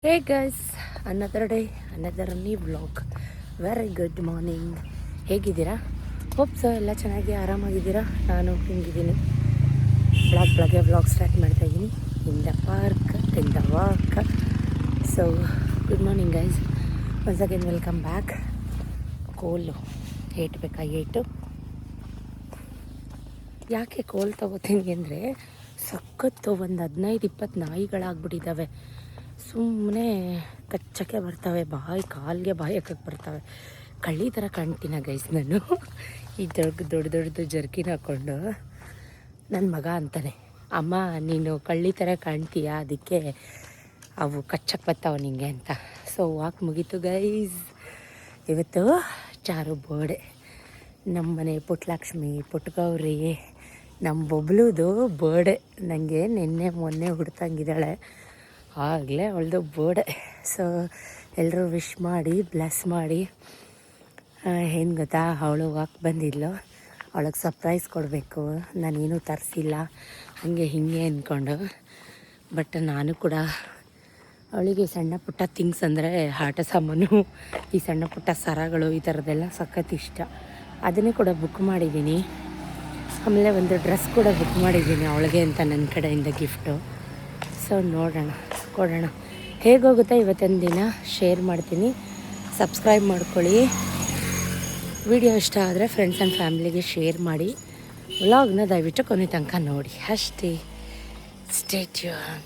Hey guys, another day, another new vlog. Very good morning. ಹೇಗಿದ್ದೀರಾ? Hope so ಎಲ್ಲ ಚೆನ್ನಾಗಿ ಆರಾಮಾಗಿದ್ದೀರಾ. ನಾನು ಹಿಂಗಿದ್ದೀನಿ. ವ್ಲಾಗ್ ಸ್ಟಾರ್ಟ್ ಮಾಡ್ತಾಯಿದ್ದೀನಿ. In the park, in the walk. So good morning guys. Once again welcome back. ಕೋಲು ಏಟು ಯಾಕೆ ಕೋಲ್ ತೊಗೋತೀನಿ ಅಂದರೆ ಸಖತ್ತು ಒಂದು 15-20 ನಾಯಿಗಳಾಗ್ಬಿಟ್ಟಿದ್ದಾವೆ. ಸುಮ್ಮನೆ ಕಚ್ಚಕ್ಕೆ ಬರ್ತವೆ, ಕಾಲಿಗೆ ಬಾಯಕ್ಕೆ ಬರ್ತವೆ. ಕಳ್ಳಿ ಥರ ಕಾಣ್ತೀನ ಗೈಸ್ ನಾನು. ಈ ದೊಡ್ಡದು ಜರ್ಕಿನ್ ಹಾಕ್ಕೊಂಡು ನನ್ನ ಮಗ ಅಂತಾನೆ, ಅಮ್ಮ ನೀನು ಕಳ್ಳಿ ಥರ ಕಾಣ್ತೀಯ, ಅದಕ್ಕೆ ಅವು ಕಚ್ಚಕ್ಕೆ ಬರ್ತಾವೆ ನಿಂಗೆ ಅಂತ. ಸೊ ವಾಕ್ ಮುಗೀತು ಗೈಸ್. ಇವತ್ತು ಚಾರು ಬರ್ಡೇ. ನಮ್ಮನೆ ಪುಟ್ಟಲಕ್ಷ್ಮಿ, ಪುಟ್ಟಗೌರಿ, ನಮ್ಮ ಬೊಬ್ಳುದು ಬರ್ಡೇ. ನನಗೆ ಮೊನ್ನೆ ಹುಡ್ತಂಗಿದ್ದಾಳೆ, ಆಗಲೇ ಅವಳದು ಬರ್ಡೇ. ಸೊ ಎಲ್ಲರೂ ವಿಶ್ ಮಾಡಿ ಬ್ಲೆಸ್ ಮಾಡಿ. ಏನು ಗೊತ್ತಾ, ಅವಳು ವಾಕ್ ಬಂದಿದ್ಲು, ಅವಳಿಗೆ ಸರ್ಪ್ರೈಸ್ ಕೊಡಬೇಕು, ನಾನೇನು ತರಿಸಿಲ್ಲ ಹಾಗೆ ಹೀಗೆ ಅಂದ್ಕೊಂಡು. ಬಟ್ ನಾನು ಕೂಡ ಅವಳಿಗೆ ಸಣ್ಣ ಪುಟ್ಟ ಥಿಂಗ್ಸ್ ಅಂದರೆ ಆಟ ಸಾಮಾನು, ಈ ಸಣ್ಣ ಪುಟ್ಟ ಸರಗಳು, ಈ ಥರದ್ದೆಲ್ಲ ಸಖತ್ ಇಷ್ಟ. ಅದನ್ನೇ ಕೂಡ ಬುಕ್ ಮಾಡಿದ್ದೀನಿ. ಆಮೇಲೆ ಒಂದು ಡ್ರೆಸ್ ಕೂಡ ಬುಕ್ ಮಾಡಿದ್ದೀನಿ ಅವಳಿಗೆ ಅಂತ ನನ್ನ ಕಡೆಯಿಂದ ಗಿಫ್ಟು. ಸೊ ನೋಡೋಣ, ಕೊಡೋಣ. ಹೇಗೋಗುತ್ತಾ ಇವತ್ತಿನ ದಿನ ಶೇರ್ ಮಾಡ್ತೀನಿ. ಸಬ್ಸ್ಕ್ರೈಬ್ ಮಾಡ್ಕೊಳ್ಳಿ. ವಿಡಿಯೋ ಇಷ್ಟ ಆದರೆ ಫ್ರೆಂಡ್ಸ್ ಆ್ಯಂಡ್ ಫ್ಯಾಮಿಲಿಗೆ ಶೇರ್ ಮಾಡಿ. ವ್ಲಾಗ್ನ ದಯವಿಟ್ಟು ಕೊನೆ ತನಕ ನೋಡಿ ಅಷ್ಟೇ. Stay tune.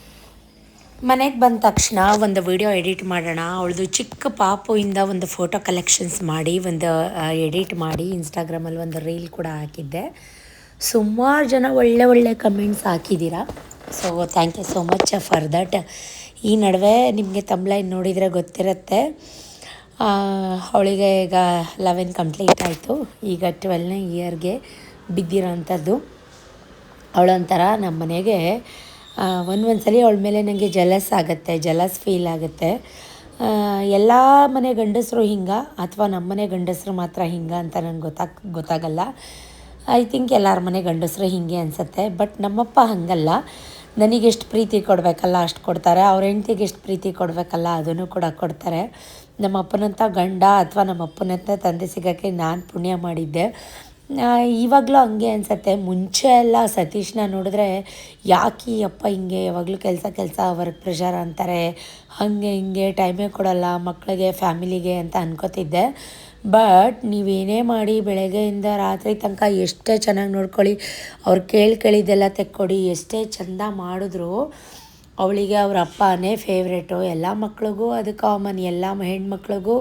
ಮನೆಗೆ ಬಂದ ತಕ್ಷಣ ಒಂದು ವಿಡಿಯೋ ಎಡಿಟ್ ಮಾಡೋಣ. ಅವಳದು ಚಿಕ್ಕ ಪಾಪುಯಿಂದ ಒಂದು ಫೋಟೋ ಕಲೆಕ್ಷನ್ಸ್ ಮಾಡಿ ಒಂದು ಎಡಿಟ್ ಮಾಡಿ ಇನ್ಸ್ಟಾಗ್ರಾಮಲ್ಲಿ ಒಂದು ರೀಲ್ ಕೂಡ ಹಾಕಿದ್ದೆ. ಸುಮಾರು ಜನ ಒಳ್ಳೆ ಕಮೆಂಟ್ಸ್ ಹಾಕಿದ್ದೀರಾ. So thank you so much for that. ಈ ನಡುವೆ ನಿಮಗೆ ತಮ್ಲೈನ್ ನೋಡಿದರೆ ಗೊತ್ತಿರುತ್ತೆ, ಅವಳಿಗೆ ಈಗ 11 ಕಂಪ್ಲೀಟ್ ಆಯಿತು. ಈಗ 12ನೇ ಇಯರ್ಗೆ ಬಿದ್ದಿರೋ ಅಂಥದ್ದು. ಅವಳೊಂಥರ ನಮ್ಮ ಮನೆಗೆ ಒಂದ್ಸಲ ಅವಳ ಮೇಲೆ ನನಗೆ ಜಲಸ್ ಫೀಲ್ ಆಗುತ್ತೆ. ಎಲ್ಲ ಮನೆ ಗಂಡಸರು ಹಿಂಗೆ ಅಥವಾ ನಮ್ಮ ಮನೆ ಗಂಡಸರು ಮಾತ್ರ ಹಿಂಗೆ ಅಂತ ನನಗೆ ಗೊತ್ತಾಗಲ್ಲ. ಐ ಥಿಂಕ್ ಎಲ್ಲರ ಮನೆ ಗಂಡಸರು ಹೀಗೆ ಅನಿಸುತ್ತೆ. ಬಟ್ ನಮ್ಮಪ್ಪ ಹಾಗಲ್ಲ. ನನಗೆಷ್ಟು ಪ್ರೀತಿ ಕೊಡಬೇಕಲ್ಲ ಅಷ್ಟು ಕೊಡ್ತಾರೆ, ಅವ್ರ ಹೆಂಡ್ತಿಗೆ ಎಷ್ಟು ಪ್ರೀತಿ ಕೊಡಬೇಕಲ್ಲ ಅದನ್ನು ಕೂಡ ಕೊಡ್ತಾರೆ. ನಮ್ಮ ಅಪ್ಪನಂಥ ಗಂಡ ಅಥವಾ ನಮ್ಮ ಅಪ್ಪನಂಥ ತಂದೆ ಸಿಗೋಕ್ಕೆ ನಾನು ಪುಣ್ಯ ಮಾಡಿದ್ದೆ. ಇವಾಗಲೂ ಹಂಗೆ ಅನಿಸುತ್ತೆ. ಮುಂಚೆ ಎಲ್ಲ ಸತೀಶ್ನ ನೋಡಿದ್ರೆ ಯಾಕೆ ಅಪ್ಪ ಹಿಂಗೆ ಯಾವಾಗಲೂ ಕೆಲಸ ವರ್ಕ್ ಪ್ರೆಷರ್ ಅಂತಾರೆ, ಹಾಗೆ ಹಿಂಗೆ ಟೈಮೇ ಕೊಡಲ್ಲ ಮಕ್ಕಳಿಗೆ, ಫ್ಯಾಮಿಲಿಗೆ ಅಂತ ಅನ್ಕೋತಿದ್ದೆ. ಬಟ್ ನೀವೇನೇ ಮಾಡಿ ಬೆಳಗ್ಗೆಯಿಂದ ರಾತ್ರಿ ತನಕ ಎಷ್ಟೇ ಚೆನ್ನಾಗಿ ನೋಡ್ಕೊಳ್ಳಿ, ಅವ್ರು ಕೇಳಿದ್ದೆಲ್ಲ ತೆಕ್ಕೊಡಿ, ಎಷ್ಟೇ ಚೆಂದ ಮಾಡಿದ್ರು ಅವಳಿಗೆ ಅವ್ರ ಅಪ್ಪನೇ ಫೇವ್ರೇಟು. ಎಲ್ಲ ಮಕ್ಳಿಗೂ ಅದು ಕಾಮನ್, ಎಲ್ಲ ಹೆಣ್ಮಕ್ಳಿಗೂ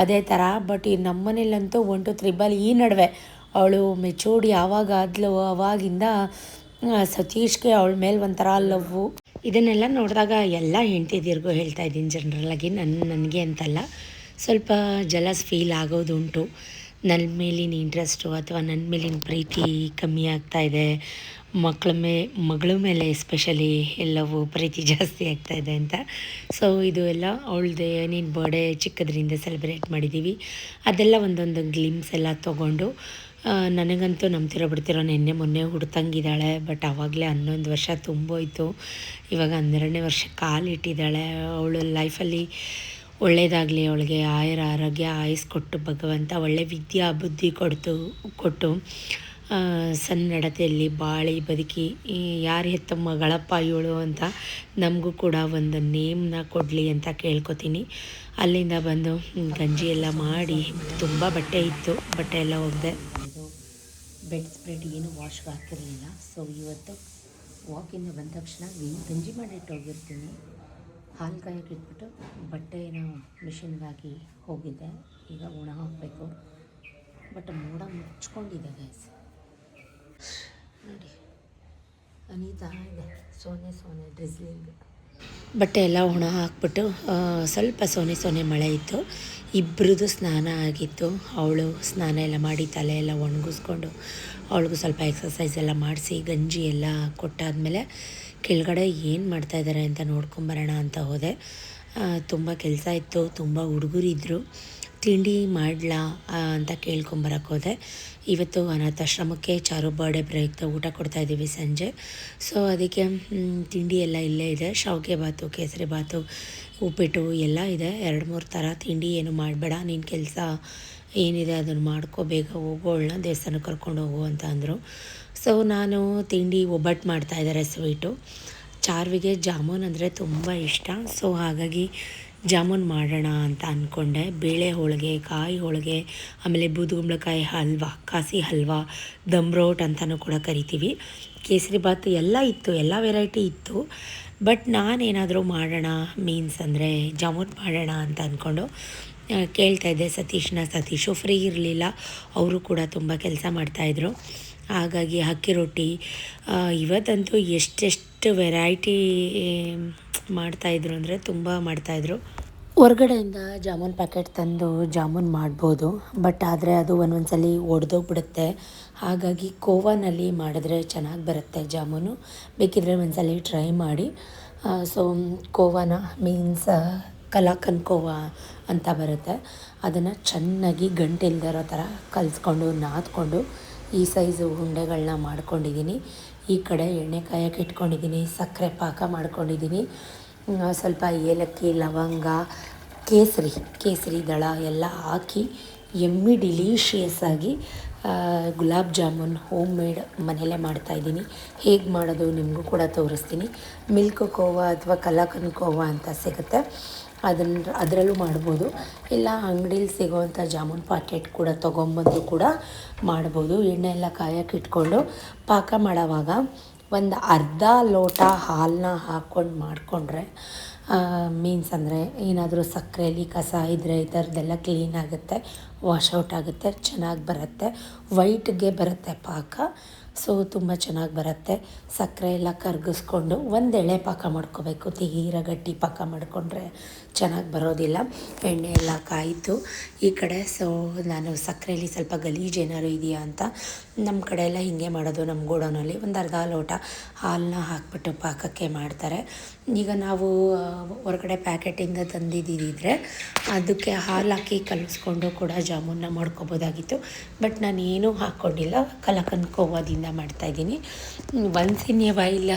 ಅದೇ ಥರ. ಬಟ್ ಈ ನಮ್ಮ ಮನೇಲಂತೂ 1 to 3 ಈ ನಡುವೆ ಅವಳು ಮೆಚೂರ್ಡ್ ಯಾವಾಗ ಆದ್ಲು ಅವಾಗಿಂದ ಸತೀಶ್ಗೆ ಅವಳ ಮೇಲೆ ಒಂಥರ ಲವ್ವು. ಇದನ್ನೆಲ್ಲ ನೋಡಿದಾಗ ಎಲ್ಲ ಹೆಂಡ್ತಿದಿರ್ಗೂ ಹೇಳ್ತಾ ಇದ್ದೀನಿ ಜನರಲ್ಲಾಗಿ, ನನಗೆ ಅಂತಲ್ಲ, ಸ್ವಲ್ಪ ಜಲಸ್ ಫೀಲ್ ಆಗೋದುಂಟು. ನನ್ನ ಮೇಲಿನ ಇಂಟ್ರೆಸ್ಟು ಅಥವಾ ನನ್ನ ಮೇಲಿನ ಪ್ರೀತಿ ಕಮ್ಮಿ ಆಗ್ತಾಯಿದೆ, ಮಗಳ ಮೇಲೆ ಎಸ್ಪೆಷಲಿ ಎಲ್ಲವೂ ಪ್ರೀತಿ ಜಾಸ್ತಿ ಆಗ್ತಾಯಿದೆ ಅಂತ. ಸೊ ಇದು ಎಲ್ಲ ಅವಳದೇ ನೀನು ಬರ್ಡೇ ಚಿಕ್ಕದ್ರಿಂದ ಸೆಲೆಬ್ರೇಟ್ ಮಾಡಿದ್ದೀವಿ, ಅದೆಲ್ಲ ಒಂದೊಂದು ಗ್ಲಿಮ್ಸ್ ಎಲ್ಲ ತೊಗೊಂಡು. ನನಗಂತೂ ನಂಬ್ತಿರೋ ಮೊನ್ನೆ ಹುಡ್ತಂಗಿದ್ದಾಳೆ. ಬಟ್ ಆವಾಗಲೇ 11 ವರ್ಷ ತುಂಬೋಯ್ತು. ಇವಾಗ 12ನೇ ವರ್ಷ ಕಾಲಿಟ್ಟಿದ್ದಾಳೆ. ಅವಳು ಲೈಫಲ್ಲಿ ಒಳ್ಳೆಯದಾಗಲಿ, ಅವಳಿಗೆ ಆರೋಗ್ಯ ಕೊಟ್ಟು ಭಗವಂತ ಒಳ್ಳೆ ವಿದ್ಯಾ ಬುದ್ಧಿ ಕೊಟ್ಟು ಸನ್ನಡತೆಯಲ್ಲಿ ಬಾಳಿ ಬದುಕಿ, ಯಾರು ಹೆತ್ತ ಮಗಳಪ್ಪ ಇವಳು ಅಂತ ನಮಗೂ ಕೂಡ ಒಂದು ನೇಮ್ನ ಕೊಡಲಿ ಅಂತ ಕೇಳ್ಕೊತೀನಿ. ಅಲ್ಲಿಂದ ಬಂದು ಗಂಜಿ ಎಲ್ಲ ಮಾಡಿ, ತುಂಬ ಬಟ್ಟೆ ಇತ್ತು, ಬಟ್ಟೆ ಎಲ್ಲ ಹೋಗಿದೆ. ಬೆಡ್ ಸ್ಪ್ರೆಡ್ ಏನು ವಾಶ್ಗೆ ಹಾಕಿರಲಿಲ್ಲ. ಸೊ ಇವತ್ತು ವಾಕಿಂದ ಬಂದ ತಕ್ಷಣ ಗಂಜಿ ಮಾಡಿಟ್ಟು ಹೋಗಿರ್ತೀನಿ. ಹಾಲು ಕಾಯಕ್ಕೆ ಇಟ್ಬಿಟ್ಟು ಬಟ್ಟೆನ ಮಿಷಿನ್ಗಾಗಿ ಹೋಗಿದ್ದೆ. ಈಗ ಒಣ ಹಾಕಬೇಕು. ಬಟ್ ಮೋಡ ಮುಚ್ಕೊಂಡಿದೆ ಗೈಸ್, ನೋಡಿ ಅನಿತಾ ಇದೆ. ಸೋನೆ ಡ್ರಿಸ್ಲಿಂಗ್. ಬಟ್ಟೆ ಎಲ್ಲ ಒಣ ಹಾಕ್ಬಿಟ್ಟು ಸ್ವಲ್ಪ ಸೋನೆ ಮಳೆ ಇತ್ತು. ಇಬ್ಬರದು ಸ್ನಾನ ಆಗಿತ್ತು. ಅವಳು ಸ್ನಾನ ಎಲ್ಲ ಮಾಡಿ ತಲೆ ಎಲ್ಲ ಒಣಗಿಸ್ಕೊಂಡು ಅವಳಿಗೂ ಸ್ವಲ್ಪ ಎಕ್ಸಸೈಸ್ ಎಲ್ಲ ಮಾಡಿಸಿ ಗಂಜಿ ಎಲ್ಲ ಕೊಟ್ಟಾದಮೇಲೆ ಕೆಳಗಡೆ ಏನು ಮಾಡ್ತಾಯಿದ್ದಾರೆ ಅಂತ ನೋಡ್ಕೊಂಬರೋಣ ಅಂತ ಹೋದೆ. ತುಂಬ ಕೆಲಸ ಇತ್ತು, ತುಂಬ ಹುಡುಗರಿದ್ದರು. ತಿಂಡಿ ಮಾಡಲಾ ಅಂತ ಕೇಳ್ಕೊಂಬರಕ್ಕೆ ಹೋದೆ. ಇವತ್ತು ಅನಾಥಾಶ್ರಮಕ್ಕೆ ಚಾರು ಬರ್ಡೇ ಪ್ರಯುಕ್ತ ಊಟ ಕೊಡ್ತಾಯಿದ್ದೀವಿ ಸಂಜೆ. ಸೊ ಅದಕ್ಕೆ ತಿಂಡಿ ಎಲ್ಲ ಇಲ್ಲೇ ಇದೆ. ಶಾವಿಗೆ ಬಾತು, ಕೇಸರಿ ಬಾತು, ಉಪ್ಪಿಟ್ಟು ಎಲ್ಲ ಇದೆ. 2-3 ಥರ ತಿಂಡಿ. ಏನು ಮಾಡಬೇಡ, ನಿನ್ನ ಕೆಲಸ ಏನಿದೆ ಅದನ್ನು ಮಾಡ್ಕೋ, ಬೇಗ ಹೋಗೋಳನ್ನ ದೇವಸ್ಥಾನಕ್ಕೆ ಕರ್ಕೊಂಡು ಹೋಗು ಅಂತ ಅಂದರು. ಸೊ ನಾನು ತಿಂಡಿ ಒಬ್ಬಟ್ಟು ಮಾಡ್ತಾಯಿದ್ದಾರೆ, ಸ್ವೀಟು. ಚಾರ್ವಿಗೆ ಜಾಮೂನ್ ಅಂದರೆ ತುಂಬ ಇಷ್ಟ. ಸೊ ಹಾಗಾಗಿ ಜಾಮೂನ್ ಮಾಡೋಣ ಅಂತ ಅಂದ್ಕೊಂಡೆ. ಬೇಳೆ ಹೋಳಿಗೆ, ಕಾಯಿ ಹೋಳಿಗೆ, ಆಮೇಲೆ ಬೂದುಗುಂಬಳಕಾಯಿ ಹಲ್ವ, ಕಾಸಿ ಹಲ್ವ, ದಮ್ ರೋಟ್ ಅಂತಲೂ ಕೂಡ ಕರಿತೀವಿ. ಕೇಸರಿ ಬಾತ್ ಎಲ್ಲ ಇತ್ತು, ಎಲ್ಲ ವೆರೈಟಿ ಇತ್ತು. ಬಟ್ ನಾನೇನಾದರೂ ಮಾಡೋಣ, ಮೀನ್ಸ್ ಅಂದರೆ ಜಾಮೂನ್ ಮಾಡೋಣ ಅಂತ ಅಂದ್ಕೊಂಡು ಕೇಳ್ತಾಯಿದ್ದೆ ಸತೀಶು ಫ್ರೀ ಇರಲಿಲ್ಲ. ಅವರು ಕೂಡ ತುಂಬ ಕೆಲಸ ಮಾಡ್ತಾಯಿದ್ರು. ಹಾಗಾಗಿ ಅಕ್ಕಿ ರೊಟ್ಟಿ ಇವತ್ತಂತೂ ಎಷ್ಟೆಷ್ಟು ವೆರೈಟಿ ಮಾಡ್ತಾಯಿದ್ರು ಅಂದರೆ ತುಂಬ ಮಾಡ್ತಾಯಿದ್ರು. ಹೊರ್ಗಡೆಯಿಂದ ಜಾಮೂನ್ ಪ್ಯಾಕೆಟ್ ತಂದು ಜಾಮೂನ್ ಮಾಡ್ಬೋದು, ಬಟ್ ಆದರೆ ಅದು ಒಂದೊಂದ್ಸಲಿ ಒಡೆದೋಗ್ಬಿಡುತ್ತೆ. ಹಾಗಾಗಿ ಕೋವಾನಲ್ಲಿ ಮಾಡಿದ್ರೆ ಚೆನ್ನಾಗಿ ಬರುತ್ತೆ ಜಾಮೂನು. ಬೇಕಿದ್ದರೆ ಒಂದ್ಸಲಿ ಟ್ರೈ ಮಾಡಿ. ಸೊ ಕೋವಾನ ಮೀನ್ಸ್ ಕಲಾಕಂದ್ ಕೋವಾ ಅಂತ ಬರುತ್ತೆ. ಅದನ್ನು ಚೆನ್ನಾಗಿ ಗಂಟಿಲ್ದಿರೋ ಥರ ಕಲಿಸ್ಕೊಂಡು ನಾದ್ಕೊಂಡು ಈ ಸೈಜು ಉಂಡೆಗಳನ್ನ ಮಾಡ್ಕೊಂಡಿದ್ದೀನಿ. ಈ ಕಡೆ ಎಣ್ಣೆ ಕಾಯಕ್ಕೆ ಇಟ್ಕೊಂಡಿದ್ದೀನಿ, ಸಕ್ಕರೆ ಪಾಕ ಮಾಡ್ಕೊಂಡಿದ್ದೀನಿ. ಸ್ವಲ್ಪ ಏಲಕ್ಕಿ, ಲವಂಗ, ಕೇಸರಿ ದಳ ಎಲ್ಲ ಹಾಕಿ ಎಮ್ಮಿ ಡಿಲೀಷಿಯಸ್ ಆಗಿ ಗುಲಾಬ್ ಜಾಮೂನ್ ಹೋಮ್ ಮೇಡ್ ಮನೆಯಲ್ಲೇ ಮಾಡ್ತಾಯಿದ್ದೀನಿ. ಹೇಗೆ ಮಾಡೋದು ನಿಮಗೂ ಕೂಡ ತೋರಿಸ್ತೀನಿ. ಮಿಲ್ಕ್ ಕೋವಾ ಅಥವಾ ಕಲಾಕಂದ್ ಕೋವಾ ಅಂತ ಸಿಗುತ್ತೆ, ಅದರಲ್ಲೂ ಮಾಡ್ಬೋದು. ಇಲ್ಲ ಅಂಗಡೀಲಿ ಸಿಗೋವಂಥ ಜಾಮೂನ್ ಪ್ಯಾಕೆಟ್ ಕೂಡ ತೊಗೊಂಬಂದು ಕೂಡ ಮಾಡ್ಬೋದು. ಎಣ್ಣೆ ಎಲ್ಲ ಕಾಯಕ್ಕೆ ಇಟ್ಕೊಂಡು ಪಾಕ ಮಾಡೋವಾಗ ಒಂದು ಅರ್ಧ ಲೋಟ ಹಾಲನ್ನ ಹಾಕ್ಕೊಂಡು ಮಾಡಿಕೊಂಡ್ರೆ, ಮೀನ್ಸ್ ಅಂದರೆ ಏನಾದರೂ ಸಕ್ಕರೆಯಲ್ಲಿ ಕಸ ಇದ್ದರೆ ಈ ಥರದ್ದೆಲ್ಲ ಕ್ಲೀನ್ ಆಗುತ್ತೆ, ವಾಶೌಟ್ ಆಗುತ್ತೆ, ಚೆನ್ನಾಗಿ ಬರುತ್ತೆ, ವೈಟ್ಗೆ ಬರುತ್ತೆ ಪಾಕ. ಸೊ ತುಂಬ ಚೆನ್ನಾಗಿ ಬರುತ್ತೆ. ಸಕ್ಕರೆ ಎಲ್ಲ ಕರಗಿಸ್ಕೊಂಡು ಒಂದು ಎಳೆ ಪಾಕ ಮಾಡ್ಕೋಬೇಕು. ತೀರ ಗಟ್ಟಿ ಪಾಕ ಮಾಡಿಕೊಂಡ್ರೆ ಚೆನ್ನಾಗಿ ಬರೋದಿಲ್ಲ. ಎಣ್ಣೆ ಎಲ್ಲ ಕಾಯಿತು ಈ ಕಡೆ. ಸೊ ನಾನು ಸಕ್ಕರೆಯಲ್ಲಿ ಸ್ವಲ್ಪ ಗಲೀಜು ಏನಾದ್ರು ಇದೆಯಾ ಅಂತ, ನಮ್ಮ ಕಡೆ ಎಲ್ಲ ಹೀಗೆ ಮಾಡೋದು. ನಮ್ಮ ಗೋಡೌನಲ್ಲಿ ಒಂದು ಅರ್ಧ ಲೋಟ ಹಾಲನ್ನ ಹಾಕ್ಬಿಟ್ಟು ಪಾಕಕ್ಕೆ ಮಾಡ್ತಾರೆ. ಈಗ ನಾವು ಹೊರಗಡೆ ಪ್ಯಾಕೆಟಿಂದ ತಂದಿದ್ದಿದ್ರೆ ಅದಕ್ಕೆ ಹಾಲು ಹಾಕಿ ಕಲಿಸ್ಕೊಂಡು ಕೂಡ ಜಾಮೂನ್ನ ಮಾಡ್ಕೊಬೋದಾಗಿತ್ತು. ಬಟ್ ನಾನು ಏನೂ ಹಾಕ್ಕೊಂಡಿಲ್ಲ, ಕಲಾಕಂದ್ ಕೋವಾದಿಂದ ಮಾಡ್ತಾಯಿದ್ದೀನಿ. ಒನ್ಸ್ ಇನ್ ಎ ವೈಲ್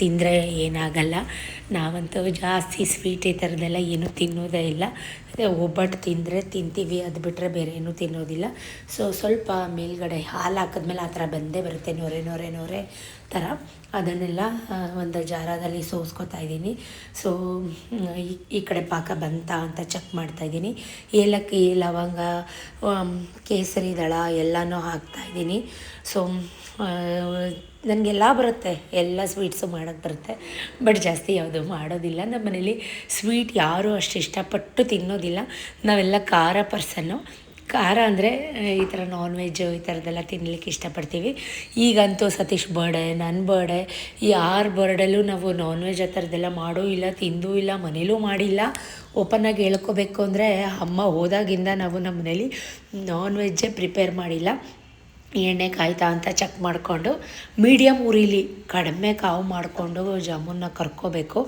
ತಿಂದರೆ ಏನಾಗಲ್ಲ. ನಾವಂತೂ ಜಾಸ್ತಿ ಸ್ವೀಟ್ ಈ ಥರದ್ದೆಲ್ಲ ಏನೂ ತಿನ್ನೋದೇ ಇಲ್ಲ. ಒಬ್ಬಟ್ಟು ತಿಂದರೆ ತಿಂತೀವಿ, ಅದು ಬಿಟ್ಟರೆ ಬೇರೆ ಏನೂ ತಿನ್ನೋದಿಲ್ಲ. ಸೊ ಸ್ವಲ್ಪ ಮೇಲ್ಗಡೆ ಹಾಲು ಹಾಕಿದ್ಮೇಲೆ ಆ ಥರ ಬಂದೇ ಬರುತ್ತೆ, ನೊರೆ ಥರ. ಅದನ್ನೆಲ್ಲ ಒಂದು ಜಾರದಲ್ಲಿ ಸೋಸ್ಕೊತಾ ಇದ್ದೀನಿ. ಸೊ ಈ ಕಡೆ ಪಾಕ ಬಂತಾ ಅಂತ ಚೆಕ್ ಮಾಡ್ತಾಯಿದ್ದೀನಿ. ಏಲಕ್ಕಿ, ಲವಂಗ, ಕೇಸರಿ ದಳ ಎಲ್ಲನೂ ಹಾಕ್ತಾಯಿದ್ದೀನಿ. ಸೊ ನನಗೆಲ್ಲ ಬರುತ್ತೆ, ಎಲ್ಲ ಸ್ವೀಟ್ಸು ಮಾಡೋಕ್ಕೆ ಬರುತ್ತೆ. ಬಟ್ ಜಾಸ್ತಿ ಯಾವುದು ಮಾಡೋದಿಲ್ಲ. ನಮ್ಮ ಮನೇಲಿ ಸ್ವೀಟ್ ಯಾರೂ ಅಷ್ಟು ಇಷ್ಟಪಟ್ಟು ತಿನ್ನೋದಿಲ್ಲ. ನಾವೆಲ್ಲ ಖಾರ ಪರ್ಸನ್ನು. ಖಾರ ಅಂದರೆ ಈ ಥರ ನಾನ್ ವೆಜ್ಜು ಈ ಥರದ್ದೆಲ್ಲ ತಿನ್ನಲಿಕ್ಕೆ ಇಷ್ಟಪಡ್ತೀವಿ. ಈಗಂತೂ ಸತೀಶ್ ಬರ್ಡೇ, ನನ್ನ ಬರ್ಡೇ, ಯಾರ ಬರ್ಡೇಲೂ ನಾವು ನಾನ್ ವೆಜ್ ಆ ಥರದ್ದೆಲ್ಲ ಮಾಡೂ ಇಲ್ಲ, ತಿಂದೂ ಇಲ್ಲ, ಮನೇಲೂ ಮಾಡಿಲ್ಲ. ಓಪನ್ನಾಗಿ ಹೇಳ್ಕೋಬೇಕು ಅಂದರೆ ಅಮ್ಮ ಹೋದಾಗಿಂದ ನಾವು ನಮ್ಮ ಮನೇಲಿ ನಾನ್ ವೆಜ್ಜೇ ಪ್ರಿಪೇರ್ ಮಾಡಿಲ್ಲ. ಎಣ್ಣೆ ಕಾಯ್ತಾ ಅಂತ ಚೆಕ್ ಮಾಡಿಕೊಂಡು ಮೀಡಿಯಮ್ ಉರಿಲಿ ಕಡಿಮೆ ಕಾವು ಮಾಡಿಕೊಂಡು ಜಾಮೂನ್ನ ಕರ್ಕೋಬೇಕು.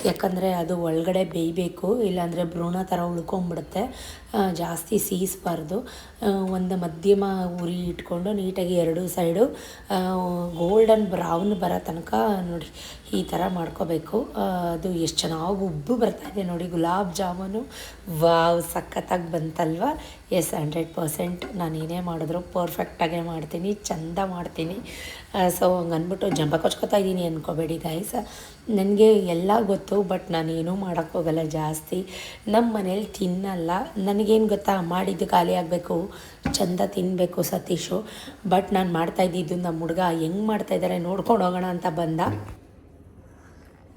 ಯಾಕಂದರೆ ಅದು ಒಳಗಡೆ ಬೇಯಬೇಕು, ಇಲ್ಲಾಂದರೆ ಭ್ರೂಣ ಥರ ಉಳ್ಕೊಂಬಿಡುತ್ತೆ. ಜಾಸ್ತಿ ಸೀಸ್ಬಾರ್ದು. ಒಂದು ಮಧ್ಯಮ ಉರಿ ಇಟ್ಕೊಂಡು ನೀಟಾಗಿ ಎರಡೂ ಸೈಡು ಗೋಲ್ಡನ್ ಬ್ರೌನ್ ಬರೋ ತನಕ ನೋಡಿ ಈ ಥರ ಮಾಡ್ಕೋಬೇಕು. ಅದು ಎಷ್ಟು ಚೆನ್ನಾಗಿ ಉಬ್ಬು ಬರ್ತಾಯಿದೆ ನೋಡಿ ಗುಲಾಬ್ ಜಾಮೂನು. ವಾವ್, ಸಖತ್ತಾಗಿ ಬಂತಲ್ವ? ಎಸ್, 100% ನಾನು ಏನೇ ಮಾಡಿದ್ರು ಪರ್ಫೆಕ್ಟಾಗೇ ಮಾಡ್ತೀನಿ, ಚೆಂದ ಮಾಡ್ತೀನಿ. ಸೊ ಹಂಗನ್ಬಿಟ್ಟು ಜಂಬ ಕೊಚ್ಕೋತಾ ಇದ್ದೀನಿ ಅಂದ್ಕೋಬೇಡಿ ಗೈಸ್. ನನಗೆ ಎಲ್ಲ ಗೊತ್ತು, ಬಟ್ ನಾನು ಏನೂ ಮಾಡೋಕ್ಕೋಗಲ್ಲ ಜಾಸ್ತಿ. ನಮ್ಮ ಮನೇಲಿ ತಿನ್ನಲ್ಲ. ನನಗೇನು ಗೊತ್ತಾ, ಮಾಡಿದ್ದು ಖಾಲಿ ಆಗಬೇಕು, ಚೆಂದ ತಿನ್ನಬೇಕು ಸತೀಶು. ಬಟ್ ನಾನು ಮಾಡ್ತಾಯಿದ್ದಿದ್ದು ನಮ್ಮ ಹುಡುಗ ಹೆಂಗೆ ಮಾಡ್ತಾಯಿದ್ದಾರೆ ನೋಡ್ಕೊಂಡು ಹೋಗೋಣ ಅಂತ ಬಂದ.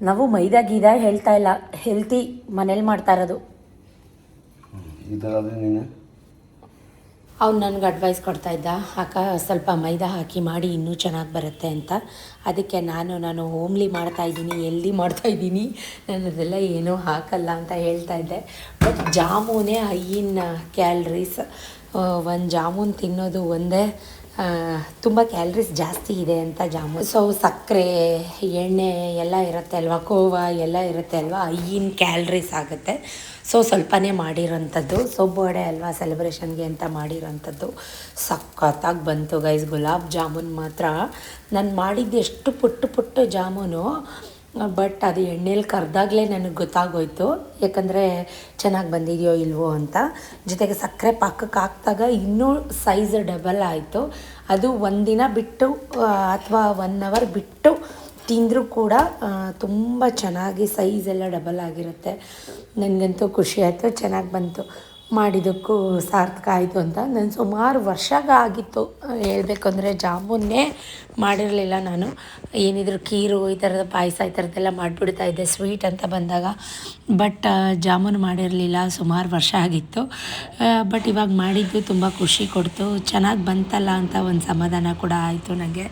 ನಾವು ಮೈದಾ ಗೀದಾ ಹೇಳ್ತಾ ಇಲ್ಲ, ಹೆಲ್ತಿ ಮನೇಲಿ ಮಾಡ್ತಾ ಇರೋದು. ಅವ್ನು ನನಗೆ ಅಡ್ವೈಸ್ ಕೊಡ್ತಾಯಿದ್ದ, ಅಕ್ಕ ಸ್ವಲ್ಪ ಮೈದಾ ಹಾಕಿ ಮಾಡಿ ಇನ್ನೂ ಚೆನ್ನಾಗಿ ಬರುತ್ತೆ ಅಂತ. ಅದಕ್ಕೆ ನಾನು ಹೋಮ್ಲಿ ಮಾಡ್ತಾಯಿದ್ದೀನಿ, ಎಲ್ಲಿ ಮಾಡ್ತಾಯಿದ್ದೀನಿ, ನಾನು ಅದೆಲ್ಲ ಏನೂ ಹಾಕಲ್ಲ ಅಂತ ಹೇಳ್ತಾಯಿದ್ದೆ. ಬಟ್ ಜಾಮೂನೇ ಹೈ ಇನ್ ಕ್ಯಾಲ್ರೀಸ್. ಒಂದು ಜಾಮೂನ್ ತಿನ್ನೋದು ಒಂದೇ ತುಂಬ ಕ್ಯಾಲ್ರೀಸ್ ಜಾಸ್ತಿ ಇದೆ ಅಂತ ಜಾಮೂನ್. ಸೊ ಸಕ್ಕರೆ, ಎಣ್ಣೆ ಎಲ್ಲ ಇರುತ್ತೆ ಅಲ್ವಾ, ಕೋವಾ ಎಲ್ಲ ಇರುತ್ತೆ ಅಲ್ವಾ, ಈಗಿನ ಕ್ಯಾಲ್ರೀಸ್ ಆಗುತ್ತೆ. ಸೊ ಸ್ವಲ್ಪನೇ ಮಾಡಿರೋಂಥದ್ದು. ಸೊ ಬರ್ಡೇ ಅಲ್ವಾ, ಸೆಲೆಬ್ರೇಷನ್ಗೆ ಅಂತ ಮಾಡಿರೋಂಥದ್ದು. ಸಖತ್ತಾಗಿ ಬಂತು ಗೈಸ್. ಗುಲಾಬ್ ಜಾಮೂನ್ ಮಾತ್ರ ನಾನು ಮಾಡಿದ್ದು ಎಷ್ಟು ಪುಟ್ಟು ಜಾಮೂನು, ಬಟ್ ಅದು ಎಣ್ಣೆಲಿ ಕರೆದಾಗಲೇ ನನಗೆ ಗೊತ್ತಾಗೋಯ್ತು, ಯಾಕಂದರೆ ಚೆನ್ನಾಗಿ ಬಂದಿದೆಯೋ ಇಲ್ವೋ ಅಂತ. ಜೊತೆಗೆ ಸಕ್ಕರೆ ಪಾಕಕ್ಕೆ ಹಾಕಿದಾಗ ಇನ್ನೂ ಸೈಜ್ ಡಬಲ್ ಆಯಿತು. ಅದು ಒಂದಿನ ಬಿಟ್ಟು ಅಥವಾ 1 ಅವರ್ ಬಿಟ್ಟು ತಿಂದರೂ ಕೂಡ ತುಂಬ ಚೆನ್ನಾಗಿ ಸೈಜ್ ಎಲ್ಲ ಡಬಲ್ ಆಗಿರುತ್ತೆ. ನನಗಂತೂ ಖುಷಿ ಆಯಿತು, ಚೆನ್ನಾಗಿ ಬಂತು. ಮಾಡಿದ್ದಕ್ಕೂ ಸಾರ್ಥಕ ಆಯಿತು ಅಂತ. ನಾನು ಸುಮಾರು ಆಗಿತ್ತು ಹೇಳಬೇಕು ಅಂದರೆ. ಜಾಮೂನ್ನೇ ಮಾಡಿರಲಿಲ್ಲ ನಾನು. ಏನಿದ್ರು ಖೀರು, ಈ ಥರದ ಪಾಯಸ ಈ ಥರದ್ದೆಲ್ಲ ಮಾಡಿಬಿಡ್ತಾಯಿದ್ದೆ ಸ್ವೀಟ್ ಅಂತ ಬಂದಾಗ. ಬಟ್ ಜಾಮೂನು ಮಾಡಿರಲಿಲ್ಲ, ಸುಮಾರು ವರ್ಷ ಆಗಿತ್ತು. ಬಟ್ ಇವಾಗ ಮಾಡಿದ್ದು ತುಂಬ ಖುಷಿ ಕೊಡ್ತು. ಚೆನ್ನಾಗಿ ಬಂತಲ್ಲ ಅಂತ ಒಂದು ಸಮಾಧಾನ ಕೂಡ ಆಯಿತು ನನಗೆ.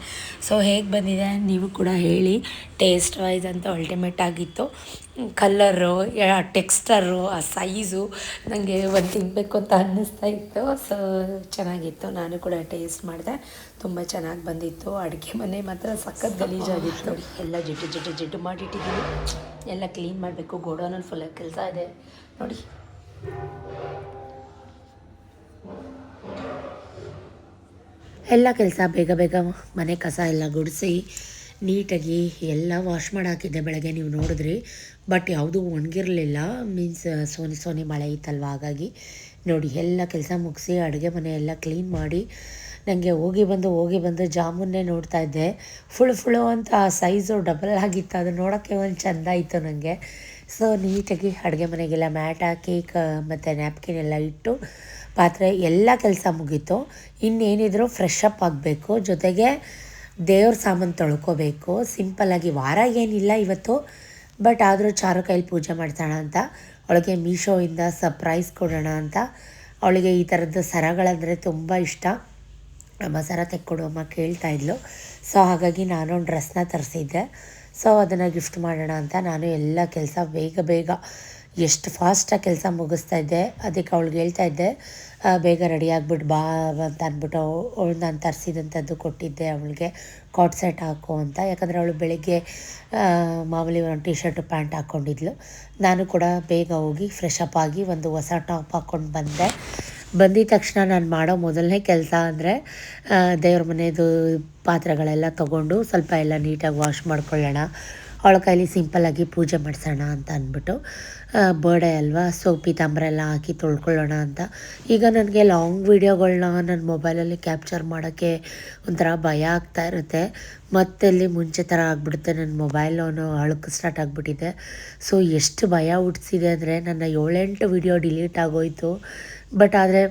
ಸೊ ಹೇಗೆ ಬಂದಿದೆ ನೀವು ಕೂಡ ಹೇಳಿ. ಟೇಸ್ಟ್ ವೈಸ್ ಅಂತ ಅಲ್ಟಿಮೇಟ್ ಆಗಿತ್ತು. ಕಲ್ಲರು, ಟೆಕ್ಸ್ಟರು, ಆ ಸೈಜು ನನಗೆ ಒಂದು ತಿನ್ನಬೇಕು ಅಂತ ಅನ್ನಿಸ್ತಾ ಇತ್ತು. ಸೊ ಚೆನ್ನಾಗಿತ್ತು. ನಾನು ಕೂಡ ಟೇಸ್ಟ್ ಮಾಡಿದೆ, ತುಂಬ ಚೆನ್ನಾಗಿ ಬಂದಿತ್ತು. ಅಡುಗೆ ಮನೆ ಮಾತ್ರ ಸಖತ್ ಗಲೀಜಾಗಿತ್ತು. ಎಲ್ಲ ಜಿಡ್ಡು ಮಾಡಿಟ್ಟಿದ್ದೀನಿ. ಎಲ್ಲ ಕ್ಲೀನ್ ಮಾಡಬೇಕು. ಗೋಡೌನಲ್ಲಿ ಫುಲ್ ಕೆಲಸ ಇದೆ ನೋಡಿ. ಎಲ್ಲ ಕೆಲಸ ಬೇಗ ಮನೆ ಕಸ ಎಲ್ಲ ಗುಡಿಸಿ ನೀಟಾಗಿ ಎಲ್ಲ ವಾಶ್ ಮಾಡಿ ಹಾಕಿದ್ದೆ ಬೆಳಗ್ಗೆ, ನೀವು ನೋಡಿದ್ರಿ. ಬಟ್ ಯಾವುದೂ ಒಣಗಿರಲಿಲ್ಲ, ಮೀನ್ಸ್ ಸೋನಿ ಮಳೆ ಇತ್ತಲ್ವ, ಹಾಗಾಗಿ ನೋಡಿ ಎಲ್ಲ ಕೆಲಸ ಮುಗಿಸಿ ಅಡುಗೆ ಮನೆ ಎಲ್ಲ ಕ್ಲೀನ್ ಮಾಡಿ ನನಗೆ ಹೋಗಿ ಬಂದು ಜಾಮೂನ್ನೇ ನೋಡ್ತಾ ಇದ್ದೆ. ಫುಲ್ಲು ಅಂತ ಸೈಜು ಡಬಲ್ ಆಗಿತ್ತು. ಅದು ನೋಡೋಕ್ಕೆ ಒಂದು ಚೆಂದ ಇತ್ತು ನನಗೆ. ಸೊ ನೀಟಾಗಿ ಅಡುಗೆ ಮನೆಗೆಲ್ಲ ಮ್ಯಾಟ್ ಹಾಕಿ ಮತ್ತು ನ್ಯಾಪ್ಕಿನ್ ಎಲ್ಲ ಇಟ್ಟು ಪಾತ್ರೆ ಎಲ್ಲ ಕೆಲಸ ಮುಗೀತು. ಇನ್ನೇನಿದ್ರು ಫ್ರೆಶ್ ಅಪ್ ಆಗಬೇಕು. ಜೊತೆಗೆ ದೇವ್ರ ಸಾಮಾನು ತೊಳ್ಕೊಬೇಕು. ಸಿಂಪಲ್ಲಾಗಿ, ವಾರ ಏನಿಲ್ಲ ಇವತ್ತು, ಬಟ್ ಆದರೂ ಚಾರು ಕೈಲಿ ಪೂಜೆ ಮಾಡ್ಸೋಣ ಅಂತ. ಅವಳಿಗೆ ಮೀಶೋಯಿಂದ ಸರ್ಪ್ರೈಸ್ ಕೊಡೋಣ ಅಂತ. ಅವಳಿಗೆ ಈ ಥರದ್ದು ಸರಗಳಂದರೆ ತುಂಬ ಇಷ್ಟ. ಅಮ್ಮ ಸರ ತೆಕ್ಕೊಡು ಅಮ್ಮ ಕೇಳ್ತಾಯಿದ್ಲು. ಸೊ ಹಾಗಾಗಿ ನಾನೊಂದು ಡ್ರೆಸ್ನ ತರಿಸಿದ್ದೆ. ಸೊ ಅದನ್ನು ಗಿಫ್ಟ್ ಮಾಡೋಣ ಅಂತ ನಾನು ಎಲ್ಲ ಕೆಲಸ ಬೇಗ ಎಷ್ಟು ಫಾಸ್ಟಾಗಿ ಕೆಲಸ ಮುಗಿಸ್ತಾ ಇದ್ದೆ. ಅದಕ್ಕೆ ಅವಳಿಗೆ ಹೇಳ್ತಾಯಿದ್ದೆ ಬೇಗ ರೆಡಿ ಆಗಿಬಿಟ್ಟು ಬಾ ಅಂತ ಅಂದ್ಬಿಟ್ಟು ಅವಳು ನಾನು ತರಿಸಿದಂಥದ್ದು ಕೊಟ್ಟಿದ್ದೆ ಅವಳಿಗೆ, ಕಾಟ್ ಸೆಟ್ ಹಾಕು ಅಂತ. ಯಾಕಂದರೆ ಅವಳು ಬೆಳಿಗ್ಗೆ ಮಾಮೂಲಿ ಒಂದು ಟಿ ಶರ್ಟು ಪ್ಯಾಂಟ್ ಹಾಕ್ಕೊಂಡಿದ್ಲು. ನಾನು ಕೂಡ ಬೇಗ ಹೋಗಿ ಫ್ರೆಶ್ ಅಪ್ ಆಗಿ ಒಂದು ಹೊಸ ಟಾಪ್ ಹಾಕ್ಕೊಂಡು ಬಂದಿದ ತಕ್ಷಣ ನಾನು ಮಾಡೋ ಮೊದಲನೇ ಕೆಲಸ ಅಂದರೆ ದೇವ್ರ ಮನೆಯದು ಪಾತ್ರೆಗಳೆಲ್ಲ ತೊಗೊಂಡು ಸ್ವಲ್ಪ ಎಲ್ಲ ನೀಟಾಗಿ ವಾಶ್ ಮಾಡ್ಕೊಳ್ಳೋಣ, ಅವಳ ಕೈಲಿ ಸಿಂಪಲ್ಲಾಗಿ ಪೂಜೆ ಮಾಡಿಸೋಣ ಅಂತ ಅಂದ್ಬಿಟ್ಟು. ಬರ್ಡೇ ಅಲ್ವಾ, ಸೊ ಪೀತಾಂಬರ ಎಲ್ಲ ಹಾಕಿ ತೊಳ್ಕೊಳ್ಳೋಣ ಅಂತ. ಈಗ ನನಗೆ ಲಾಂಗ್ ವೀಡಿಯೋಗಳನ್ನ ನನ್ನ ಮೊಬೈಲಲ್ಲಿ ಕ್ಯಾಪ್ಚರ್ ಮಾಡೋಕ್ಕೆ ಒಂಥರ ಭಯ ಆಗ್ತಾ ಇರುತ್ತೆ. ಮತ್ತೆಲ್ಲಿ ಮುಂಚೆ ಥರ ಆಗಿಬಿಡುತ್ತೆ, ನನ್ನ ಮೊಬೈಲನ್ನು ಅಳುಕು ಸ್ಟಾರ್ಟ್ ಆಗಿಬಿಟ್ಟಿದೆ. ಸೊ ಎಷ್ಟು ಭಯ ಹುಟ್ಟಿಸಿದೆ ಅಂದರೆ ನನ್ನ 7-8 ವೀಡಿಯೋ ಡಿಲೀಟ್ ಆಗೋಯಿತು. ಬಟ್ ಆದರೆ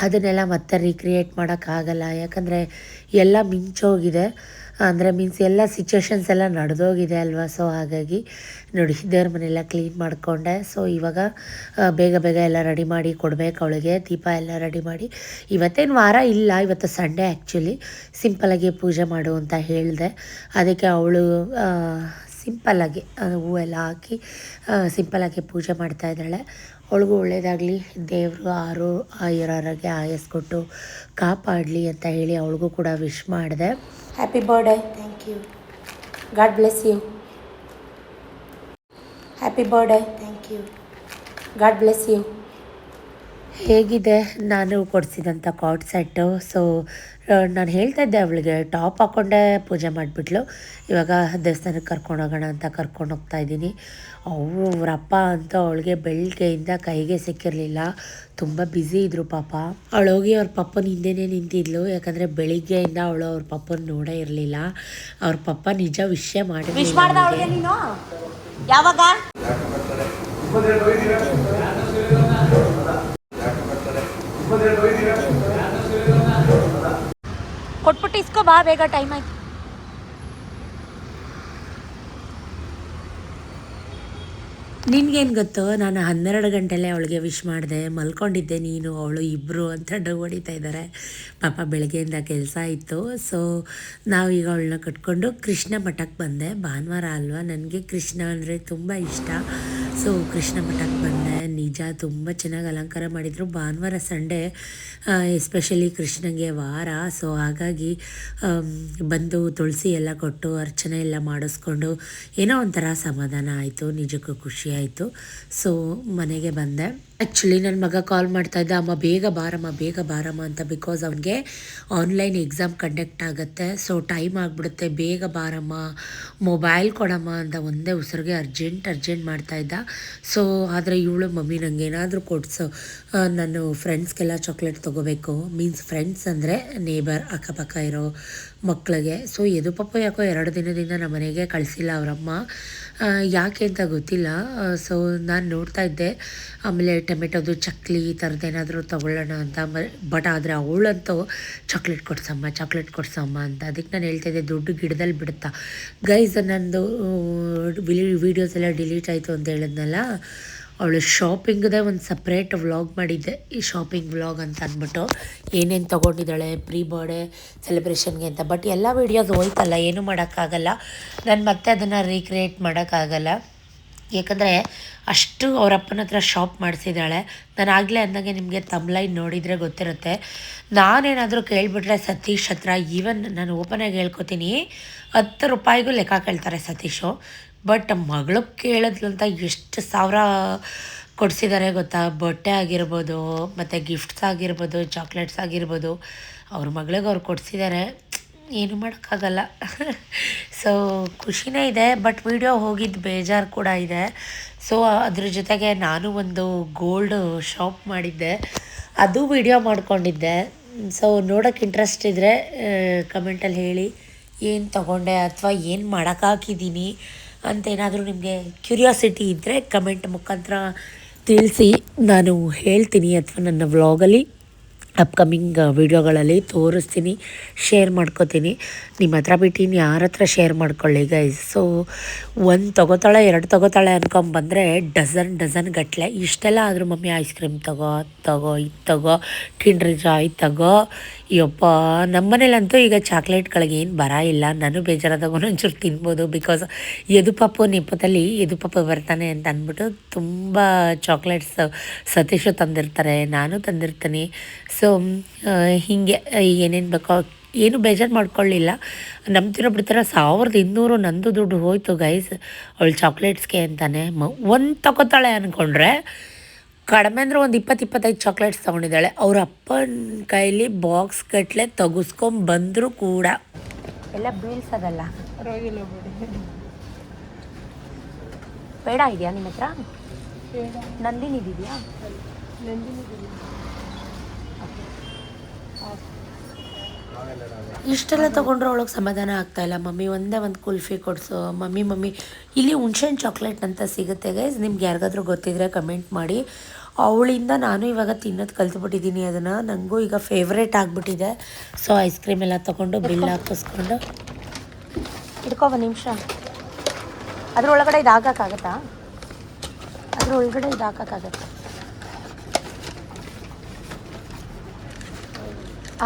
ಅದನ್ನೆಲ್ಲ ಮತ್ತೆ ರೀಕ್ರಿಯೇಟ್ ಮಾಡೋಕ್ಕಾಗಲ್ಲ, ಯಾಕಂದರೆ ಎಲ್ಲ ಮಿಂಚೋಗಿದೆ. ಅಂದರೆ ಮೀನ್ಸ್ ಎಲ್ಲ ಸಿಚುವೇಶನ್ಸ್ ಎಲ್ಲ ನಡೆದೋಗಿದೆ ಅಲ್ವಾ. ಸೊ ಹಾಗಾಗಿ ನೋಡಿ ದೇವ್ರ ಮನೆಯೆಲ್ಲ ಕ್ಲೀನ್ ಮಾಡಿಕೊಂಡೆ. ಸೊ ಇವಾಗ ಬೇಗ ಎಲ್ಲ ರೆಡಿ ಮಾಡಿ ಕೊಡಬೇಕು ಅವಳಿಗೆ. ದೀಪ ಎಲ್ಲ ರೆಡಿ ಮಾಡಿ, ಇವತ್ತೇನು ವಾರ ಇಲ್ಲ, ಇವತ್ತು ಸಂಡೇ ಆ್ಯಕ್ಚುಲಿ. ಸಿಂಪಲ್ಲಾಗಿ ಪೂಜೆ ಮಾಡು ಅಂತ ಹೇಳಿದೆ. ಅದಕ್ಕೆ ಅವಳು ಸಿಂಪಲ್ಲಾಗಿ ಹೂವೆಲ್ಲ ಹಾಕಿ ಸಿಂಪಲ್ಲಾಗಿ ಪೂಜೆ ಮಾಡ್ತಾಯಿದ್ದಾಳೆ. ಅವಳಿಗೂ ಒಳ್ಳೆಯದಾಗಲಿ, ದೇವರು ಇರೋರಿಗೆ ಆಯಸ್ ಕೊಟ್ಟು ಕಾಪಾಡಲಿ ಅಂತ ಹೇಳಿ ಅವಳಿಗೂ ಕೂಡ ವಿಶ್ ಮಾಡಿದೆ. Happy birthday. Thank you. God bless you. Happy birthday. Thank you. God bless you. ಹೇಗಿದೆ ನಾನು ಕೊಡಿಸಿದಂಥ ಕಾಟ್ ಸೆಟ್ಟು? ಸೊ ನಾನು ಹೇಳ್ತಾ ಇದ್ದೆ ಅವಳಿಗೆ, ಟಾಪ್ ಹಾಕ್ಕೊಂಡೆ ಪೂಜೆ ಮಾಡಿಬಿಟ್ಲು. ಇವಾಗ ದೇವಸ್ಥಾನಕ್ಕೆ ಕರ್ಕೊಂಡೋಗೋಣ ಅಂತ ಕರ್ಕೊಂಡು ಹೋಗ್ತಾಯಿದ್ದೀನಿ. ಅವರಪ್ಪ ಅಂತ ಅವಳಿಗೆ ಬೆಳಗ್ಗೆಯಿಂದ ಕೈಗೆ ಸಿಕ್ಕಿರಲಿಲ್ಲ, ತುಂಬ ಬ್ಯುಸಿ ಇದ್ದರು ಪಾಪ. ಅವಳು ಹೋಗಿ ಅವ್ರ ಪಪ್ಪನ ಹಿಂದೆನೇ ನಿಂತಿದ್ಲು, ಯಾಕಂದರೆ ಬೆಳಿಗ್ಗೆಯಿಂದ ಅವಳು ಅವ್ರ ಪಪ್ಪನ ನೋಡೇ ಇರಲಿಲ್ಲ. ಅವ್ರ ಪಪ್ಪ ನಿಜ ವಿಷಯ ಮಾಡಿ ಯಾವಾಗ ಕೊಟ್ಬಿಟ್ಟು ಇಸ್ಕೋ ಬಾ ಬೇಗ, ಟೈಮ್ ಆಯ್ತು. ನಿನ್ಗೇನು ಗೊತ್ತು, ನಾನು 12 ಗಂಟೆಲೇ ಅವಳಿಗೆ ವಿಶ್ ಮಾಡಿದೆ. ಮಲ್ಕೊಂಡಿದ್ದೆ, ನೀನು ಅವಳು ಇಬ್ಬರು ಅಂತ ಡವ್ ಹೊಡಿತಾ ಇದ್ದಾರೆ ಪಾಪ. ಬೆಳಗ್ಗೆಯಿಂದ ಕೆಲಸ ಇತ್ತು. ಸೊ ನಾವು ಈಗ ಅವಳನ್ನ ಕಟ್ಕೊಂಡು ಕೃಷ್ಣ ಮಠಕ್ಕೆ ಬಂದೆ. ಭಾನುವಾರ ಅಲ್ವಾ, ನನಗೆ ಕೃಷ್ಣ ಅಂದರೆ ತುಂಬ ಇಷ್ಟ. ಸೊ ಕೃಷ್ಣ ಮಠಕ್ಕೆ ಬಂದೆ. ನಿಜ ತುಂಬ ಚೆನ್ನಾಗಿ ಅಲಂಕಾರ ಮಾಡಿದರು. ಭಾನುವಾರ ಸಂಡೇ ಎಸ್ಪೆಷಲಿ ಕೃಷ್ಣಂಗೆ ವಾರ. ಸೊ ಹಾಗಾಗಿ ಬಂದು ತುಳಸಿ ಎಲ್ಲ ಕೊಟ್ಟು ಅರ್ಚನೆ ಎಲ್ಲ ಮಾಡಿಸ್ಕೊಂಡು ಏನೋ ಒಂಥರ ಸಮಾಧಾನ ಆಯಿತು, ನಿಜಕ್ಕೂ ಖುಷಿ ಆಯಿತು. ಸೊ ಮನೆಗೆ ಬಂದೆ. ಆ್ಯಕ್ಚುಲಿ ನನ್ನ ಮಗ ಕಾಲ್ ಮಾಡ್ತಾಯಿದ್ದ, ಅಮ್ಮ ಬೇಗ ಬಾರಮ್ಮ ಅಂತ. ಬಿಕಾಸ್ ಅವನಿಗೆ ಆನ್ಲೈನ್ ಎಕ್ಸಾಮ್ ಕಂಡಕ್ಟ್ ಆಗುತ್ತೆ. ಸೊ ಟೈಮ್ ಆಗಿಬಿಡುತ್ತೆ, ಬೇಗ ಬಾರಮ್ಮ, ಮೊಬೈಲ್ ಕೊಡಮ್ಮ ಅಂತ ಒಂದೇ ಉಸಿರಿಗೆ ಅರ್ಜೆಂಟ್ ಮಾಡ್ತಾಯಿದ್ದ. ಸೊ ಆದರೆ ಇವಳು ಮಮ್ಮಿ ನನಗೆ ಏನಾದರೂ ಕೊಡಿಸು, ನಾನು ಫ್ರೆಂಡ್ಸ್ಗೆಲ್ಲ ಚಾಕ್ಲೇಟ್ ತೊಗೋಬೇಕು. ಮೀನ್ಸ್ ಫ್ರೆಂಡ್ಸ್ ಅಂದರೆ ನೇಬರ್, ಅಕ್ಕಪಕ್ಕ ಇರೋ ಮಕ್ಕಳಿಗೆ. ಸೊ ಇದು ಪಾಪ ಯಾಕೋ 2 ದಿನದಿಂದ ನಮ್ಮ ಮನೆಗೆ ಕಳಿಸಿಲ್ಲ ಅವರಮ್ಮ, ಯಾಕೆ ಅಂತ ಗೊತ್ತಿಲ್ಲ. ಸೊ ನಾನು ನೋಡ್ತಾ ಇದ್ದೆ. ಆಮೇಲೆ ಟೊಮೆಟೊದು ಚಕ್ಲಿ ಈ ಥರದ್ದೇನಾದರೂ ತೊಗೊಳ್ಳೋಣ ಅಂತ. ಬಟ್ ಆದರೆ ಅವಳಂತೂ ಚಾಕ್ಲೇಟ್ ಕೊಡ್ಸಮ್ಮ ಅಂತ. ಅದಕ್ಕೆ ನಾನು ಹೇಳ್ತಾಯಿದ್ದೆ, ದುಡ್ಡು ಗಿಡದಲ್ಲಿ ಬಿಡುತ್ತಾ ಗೈಸ್. ನಂದು ವೀಡಿಯೋಸ್ ಎಲ್ಲ ಡಿಲೀಟ್ ಆಯಿತು ಅಂತ ಹೇಳಿದ್ನಲ್ಲ, ಅವಳು ಶಾಪಿಂಗ್ದೇ ಒಂದು ಸಪ್ರೇಟ್ ವ್ಲಾಗ್ ಮಾಡಿದ್ದೆ, ಈ ಶಾಪಿಂಗ್ ವ್ಲಾಗ್ ಅಂತ ಅಂದ್ಬಿಟ್ಟು ಏನೇನು ತೊಗೊಂಡಿದ್ದಾಳೆ ಪ್ರೀ ಬರ್ಡೇ ಸೆಲೆಬ್ರೇಷನ್ಗೆ ಅಂತ. ಬಟ್ ಎಲ್ಲ ವೀಡಿಯೋಸ್ ಹೋಯ್ತಲ್ಲ, ಏನೂ ಮಾಡೋಕ್ಕಾಗಲ್ಲ. ನಾನು ಮತ್ತೆ ಅದನ್ನು ರೀಕ್ರಿಯೇಟ್ ಮಾಡೋಕ್ಕಾಗಲ್ಲ, ಏಕೆಂದರೆ ಅಷ್ಟು ಅವ್ರ ಅಪ್ಪನ ಹತ್ರ ಶಾಪ್ ಮಾಡಿಸಿದ್ದಾಳೆ. ನಾನು ಆಗಲೇ ಅಂದಾಗೆ ನಿಮಗೆ ತಮ್ಲೈನ್ ನೋಡಿದರೆ ಗೊತ್ತಿರುತ್ತೆ. ನಾನೇನಾದರೂ ಕೇಳಿಬಿಟ್ರೆ ಸತೀಶ್ ಹತ್ರ, ಈವನ್ ನಾನು ಓಪನಾಗಿ ಹೇಳ್ಕೊತೀನಿ, 10 ರೂಪಾಯಿಗೂ ಲೆಕ್ಕ ಕೇಳ್ತಾರೆ ಸತೀಶು. ಬಟ್ ಮಗಳು ಕೇಳಿದ್ಲಂತ ಎಷ್ಟು ಸಾವಿರ ಕೊಡಿಸಿದ್ದಾರೆ ಗೊತ್ತಾ. ಬಟ್ಟೆ ಆಗಿರ್ಬೋದು, ಮತ್ತು ಗಿಫ್ಟ್ಸ್ ಆಗಿರ್ಬೋದು, ಚಾಕ್ಲೇಟ್ಸ್ ಆಗಿರ್ಬೋದು, ಅವ್ರ ಮಗಳಿಗೆ ಅವ್ರು ಕೊಡಿಸಿದ್ದಾರೆ. ಏನು ಮಾಡೋಕ್ಕಾಗಲ್ಲ. ಸೊ ಖುಷಿನೇ ಇದೆ, ಬಟ್ ವಿಡಿಯೋ ಹೋಗಿದ್ದು ಬೇಜಾರು ಕೂಡ ಇದೆ. ಸೊ ಅದ್ರ ಜೊತೆಗೆ ನಾನು ಒಂದು ಗೋಲ್ಡ್ ಶಾಪ್ ಮಾಡಿದ್ದೆ, ಅದು ವಿಡಿಯೋ ಮಾಡ್ಕೊಂಡಿದ್ದೆ. ಸೊ ನೋಡೋಕ್ಕೆ ಇಂಟ್ರೆಸ್ಟ್ ಇದ್ದರೆ ಕಮೆಂಟಲ್ಲಿ ಹೇಳಿ ಏನು ತೊಗೊಂಡೆ ಅಥವಾ ಏನು ಮಾಡೋಕ್ಕಾಕಿದ್ದೀನಿ ಅಂತ. ಏನಾದರೂ ನಿಮಗೆ ಕ್ಯೂರಿಯಾಸಿಟಿ ಇದ್ದರೆ ಕಮೆಂಟ್ ಮುಖಾಂತರ ತಿಳಿಸಿ, ನಾನು ಹೇಳ್ತೀನಿ ಅಥವಾ ನನ್ನ ವ್ಲಾಗಲ್ಲಿ ಅಪ್ಕಮಿಂಗ್ ವೀಡಿಯೋಗಳಲ್ಲಿ ತೋರಿಸ್ತೀನಿ, ಶೇರ್ ಮಾಡ್ಕೋತೀನಿ. ನಿಮ್ಮ ಹತ್ರ ಬಿಟ್ಟು ಇನ್ನು ಯಾರ ಹತ್ರ ಶೇರ್ ಮಾಡ್ಕೊಳ್ಳಿ ಗೈಸ್. ಸೊ 1 ತೊಗೋತಾಳೆ 2 ತೊಗೋತಾಳೆ ಅನ್ಕೊಂಬಂದರೆ ಡಜನ್ ಗಟ್ಟಲೆ ಇಷ್ಟೆಲ್ಲ ಆದರೂ ಮಮ್ಮಿ ಐಸ್ ಕ್ರೀಮ್ ತಗೋ ಇದು ತಗೋ, ಕಿಂಡರ್ ಜಾಯ್ ತಗೋ. ಯಪ್ಪ ನಮ್ಮ ಮನೇಲಂತೂ ಈಗ ಚಾಕ್ಲೇಟ್ಗಳಿಗೆ ಏನು ಬರ ಇಲ್ಲ. ನಾನು ಬೇಜಾರಾದಾಗ ಒಂಚೂರು ತಿನ್ಬೋದು. ಬಿಕಾಸ್ ಯದುಪಪ್ಪು ನೆಪದಲ್ಲಿ ಯದುಪಪ್ಪು ಬರ್ತಾನೆ ಅಂತ ಅಂದ್ಬಿಟ್ಟು ತುಂಬ ಚಾಕ್ಲೇಟ್ಸ್ ಸತೀಶು ತಂದಿರ್ತಾರೆ, ನಾನು ತಂದಿರ್ತೀನಿ. ಸೊ ಹೀಗೆ ಏನೇನು ಬೇಕೋ ಏನು ಬೇಜಾರು ಮಾಡ್ಕೊಳ್ಳಿಲ್ಲ. ನಂಬ್ತಿರೋ ಬಿಡ್ತಾರೆ 1200 ನಂದು ದುಡ್ಡು ಹೋಯ್ತು ಗೈಸ್ ಅವಳು ಚಾಕ್ಲೇಟ್ಸ್ಗೆ ಅಂತಾನೆ. 1 ತಗೋತಾಳೆ ಅಂದ್ಕೊಂಡ್ರೆ ಕಡಿಮೆ ಅಂದರೆ ಒಂದು 20-25 ಚಾಕ್ಲೇಟ್ಸ್ ತೊಗೊಂಡಿದ್ದಾಳೆ. ಅವ್ರ ಅಪ್ಪನ ಕೈಲಿ ಬಾಕ್ಸ್ ಗಟ್ಟಲೆ ತೆಗೆಸ್ಕೊಂಬಂದರೂ ಕೂಡ ಎಲ್ಲ ಬೀಳ್ಸೋದಲ್ಲ. ಬೇಡ ಇದೆಯಾ ನಿಮ್ಮ ಹತ್ರ? ನಂದಿನಿದೆಯಾ? ಇಷ್ಟೆಲ್ಲ ತೊಗೊಂಡ್ರೆ ಅವಳಿಗೆ ಸಮಾಧಾನ ಆಗ್ತಾಯಿಲ್ಲ. ಮಮ್ಮಿ ಒಂದೇ ಒಂದು ಕುಲ್ಫಿ ಕೊಡಿಸು ಮಮ್ಮಿ. ಇಲ್ಲಿ ಹುಣ್ಸೆಹಣ್ಣು ಚಾಕ್ಲೇಟ್ ಅಂತ ಸಿಗುತ್ತೆ ಗೈಸ್, ನಿಮ್ಗೆ ಯಾರಿಗಾದ್ರೂ ಗೊತ್ತಿದ್ರೆ ಕಮೆಂಟ್ ಮಾಡಿ. ಅವಳಿಂದ ನಾನು ಇವಾಗ ತಿನ್ನೋದು ಕಲ್ತ್ಬಿಟ್ಟಿದ್ದೀನಿ, ಅದನ್ನು ನನಗೂ ಈಗ ಫೇವ್ರೇಟ್ ಆಗಿಬಿಟ್ಟಿದೆ. ಸೊ ಐಸ್ ಕ್ರೀಮ್ ಎಲ್ಲ ತೊಗೊಂಡು ಬಿಲ್ ಹಾಕಿಸ್ಕೊಂಡು ಇಟ್ಕೊ 1 ನಿಮಿಷ. ಅದ್ರೊಳಗಡೆ ಇದು ಹಾಕೋಕ್ಕಾಗತ್ತಾ? ಅದ್ರೊಳಗಡೆ ಇದು ಹಾಕೋಕ್ಕಾಗತ್ತಾ?